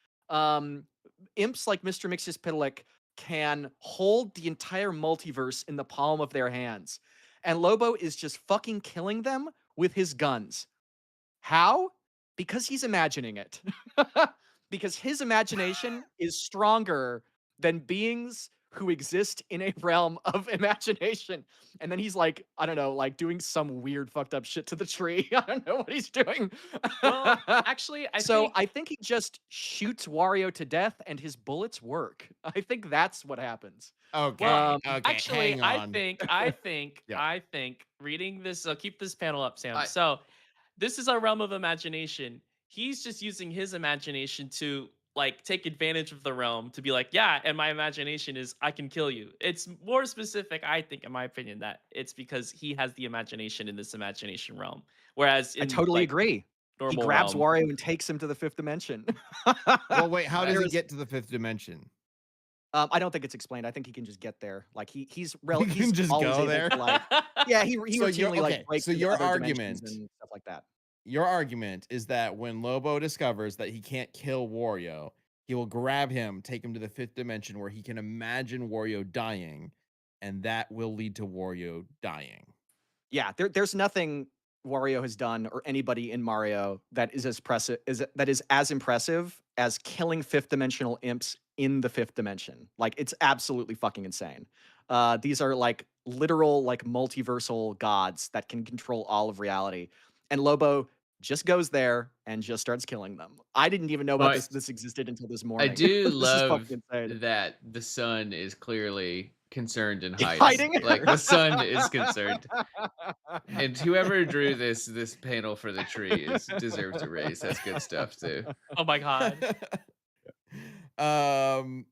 Imps like Mr. Mixus Pidlick can hold the entire multiverse in the palm of their hands. And Lobo is just fucking killing them with his guns. How? Because he's imagining it. Because his imagination is stronger than beings who exist in a realm of imagination. And then he's like, I don't know, like doing some weird fucked up shit to the tree. I don't know what he's doing. Well, actually, I think he just shoots Wario to death and his bullets work. I think that's what happens. Okay. Well, Okay. actually, Hang I on. think reading this. So keep this panel up, Sam. I- So this is a realm of imagination. He's just using his imagination to like take advantage of the realm to be like, yeah, and my imagination is I can kill you. It's more specific, I think, in my opinion, that it's because he has the imagination in this imagination realm. Whereas I in totally like agree. He normal grabs realm, Wario and takes him to the fifth dimension. Well, wait. How does he There's- get to the fifth dimension? I don't think it's explained. I think he can just get there. Like he's You can he's just always go able there. to like yeah, he So you're routinely like okay. breaks So into your other dimensions argument, and stuff like that. your argument is that when Lobo discovers that he can't kill Wario, he will grab him, take him to the fifth dimension where he can imagine Wario dying, and that will lead to Wario dying. Yeah, there's nothing Wario has done or anybody in Mario that is as impressive as killing fifth dimensional imps in the fifth dimension. Like it's absolutely fucking insane. These are like literal like multiversal gods that can control all of reality. And Lobo just goes there and just starts killing them. I didn't even know about But this existed until this I morning. do This is love fucking insane. that the sun is clearly concerned in heights. Hiding? Like the sun is concerned. And whoever drew this panel for the tree deserves a raise. That's good stuff too. Oh my god. um.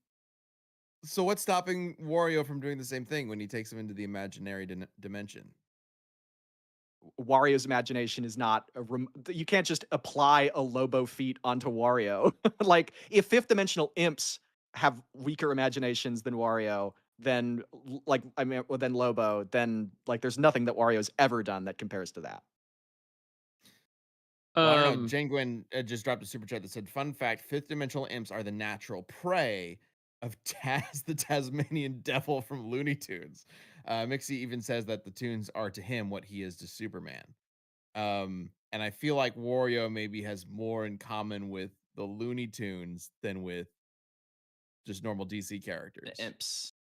So what's stopping Wario from doing the same thing when he takes him into the imaginary dimension? Wario's imagination is not you can't just apply a Lobo feat onto Wario. Like if fifth dimensional imps have weaker imaginations than Wario, then like I mean well, then Lobo, then like there's nothing that Wario's ever done that compares to that. Well, I don't know. Jangwin just dropped a super chat that said, "Fun fact: fifth dimensional imps are the natural prey of Taz, the Tasmanian devil from Looney Tunes." Mixie even says that the tunes are to him what he is to Superman. And I feel like Wario maybe has more in common with the Looney Tunes than with just normal DC characters. The imps.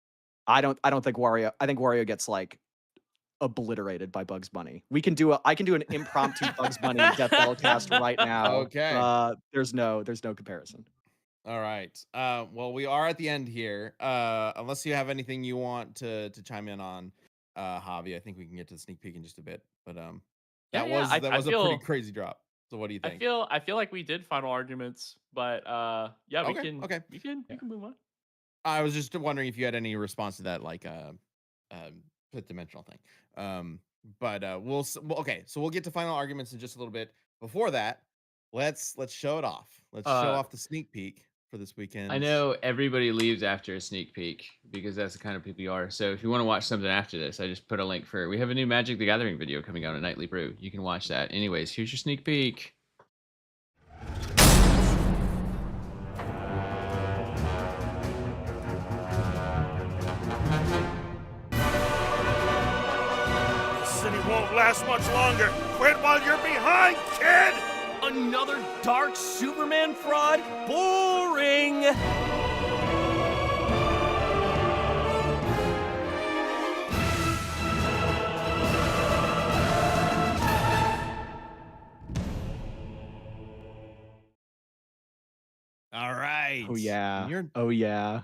I don't think Wario I think Wario gets like obliterated by Bugs Bunny. I can do an impromptu Bugs Bunny Death Battle cast right now. Okay. There's no comparison. All right. Well, we are at the end here. Unless you have anything you want to chime in on, Javi, I think we can get to the sneak peek in just a bit. But that was I a feel pretty crazy drop. So what do you think? I feel like we did final arguments, but yeah, we Okay, can okay. we can move on. I was just wondering if you had any response to that, like fifth dimensional thing. But okay. So we'll get to final arguments in just a little bit. Before that, let's show it off. Let's show off the sneak peek for this weekend. I know everybody leaves after a sneak peek because that's the kind of people you are. So if you want to watch something after this, I just put a link for we have a new Magic the Gathering video coming out at Nightly Brew. You can watch that. Anyways, here's your sneak peek. City won't last much longer. Quit while you're behind, kid! Another dark Superman fraud? Boring! All right. Oh yeah. You're Oh yeah.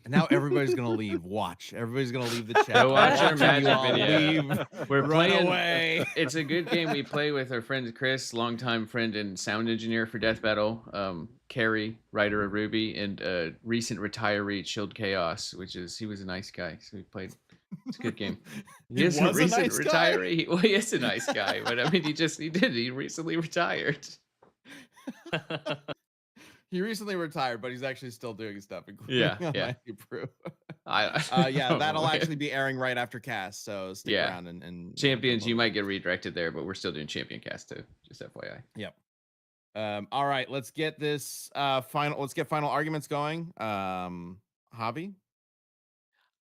And now everybody's gonna leave. Watch. Everybody's gonna leave the chat. Go watch our You Magic all video. leave. We're Run playing. away. It's a good game we play with our friend Chris, longtime friend and sound engineer for Death Battle. Carrie, writer of Ruby, and recent retiree Chilled Chaos, he was a nice guy. So we played. It's a good game. He is was a recent nice guy? retiree. Well, he is a nice guy, but I mean, he recently retired. He recently retired, but he's actually still doing stuff, including Yeah, on yeah. Nightly Brew. I Yeah, don't that'll know. actually be airing right after cast. So stick Yeah. around and Champions. You might get redirected there, but we're still doing Champion Cast too. Just FYI. Yep. All right, let's get this final arguments going. Javi?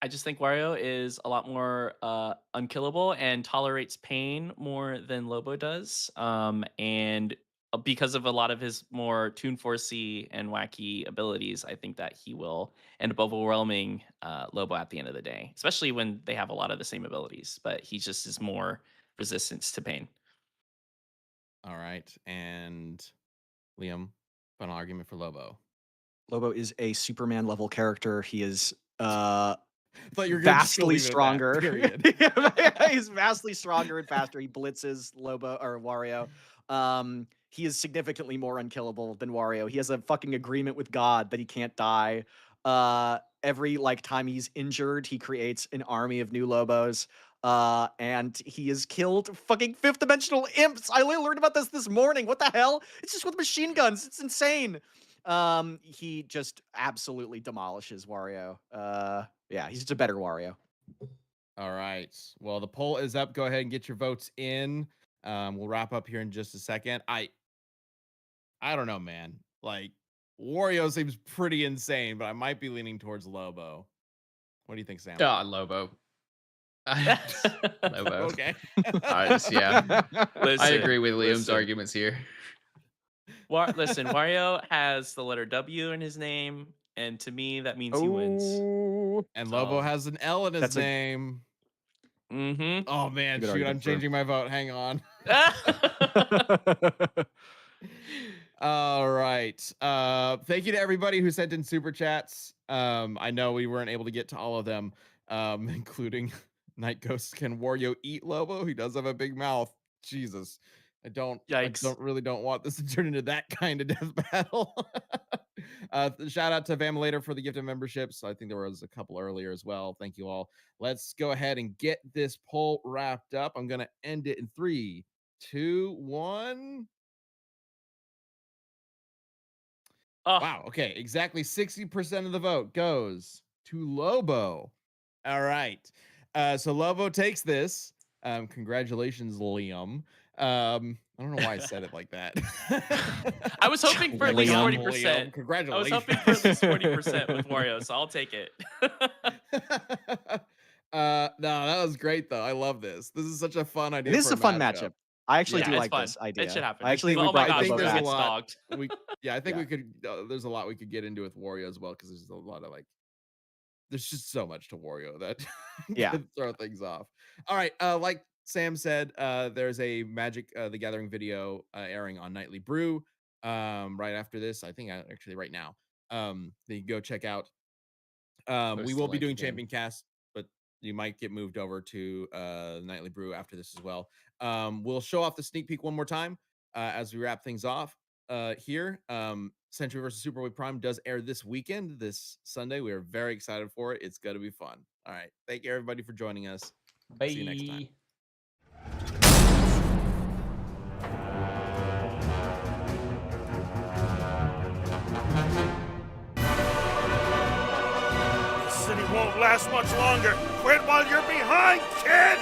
I just think Wario is a lot more unkillable and tolerates pain more than Lobo does. And because of a lot of his more Toon Forcey and wacky abilities, I think that he will end up overwhelming Lobo at the end of the day, especially when they have a lot of the same abilities. But he just is more resistance to pain. All right. And Liam, final argument for Lobo. Lobo is a Superman level character. He is I thought you were gonna just vastly leave it at that, stronger. period. He's vastly stronger and faster. He blitzes Lobo or Wario. He is significantly more unkillable than Wario. He has a fucking agreement with God that he can't die. Every like time he's injured, he creates an army of new Lobos. And he has killed fucking fifth dimensional imps. I learned about this morning. What the hell? It's just with machine guns. It's insane. He just absolutely demolishes Wario. Yeah, he's just a better Wario. All right. Well, the poll is up. Go ahead and get your votes in. We'll wrap up here in just a second. I don't know, man. Like, Wario seems pretty insane, but I might be leaning towards Lobo. What do you think, Sam? Lobo. Lobo. Okay. Yeah. Listen, I agree with Liam's listen. arguments here. Listen, Wario has the letter W in his name, and to me, that means he wins. And Lobo has an L in his That's a- name. Mm-hmm. Oh, man. Good Shoot, I'm argument for- changing my vote. Hang on. All right. Thank you to everybody who sent in super chats. I know we weren't able to get to all of them, including Night Ghost. Can Wario eat Lobo? He does have a big mouth. Jesus. Yikes. Really don't want this to turn into that kind of death battle. Shout out to Vamulator for the gift of memberships. I think there was a couple earlier as well. Thank you all. Let's go ahead and get this poll wrapped up. I'm going to end it in 3, 2, 1. Oh, Wow. Okay. Exactly 60% of the vote goes to Lobo. All right. So Lobo takes this. Congratulations, Liam. I don't know why I said it like that. I was hoping for at least Liam. 40%. Liam, I was congratulations. hoping for at least 40% with Wario, so I'll take it. No, that was great though. I love this. This is such a fun idea. This is for a fun matchup. I actually Yeah, do it's like fun. this idea. It should happen. I actually But, think oh we my brought gosh, think Lobo there's a back. lot. stalked. I think Yeah. we could. There's a lot we could get into with Wario as well because there's a lot of there's just so much to Wario that Yeah. can throw things off. All right, like Sam said, there's a Magic the Gathering video airing on Nightly Brew right after this. I think actually right now. That you can go check out. We Post will the be link doing again. Champion Cast, but you might get moved over to Nightly Brew after this as well. We'll show off the sneak peek one more time as we wrap things off here. Sentry versus Superboy Prime does air this weekend, this Sunday. We are very excited for it. It's going to be fun. All right. Thank you, everybody, for joining us. Bye. See you next time. The city won't last much longer. Quit while you're behind, kid!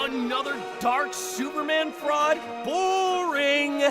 Another dark Superman fraud? Boring!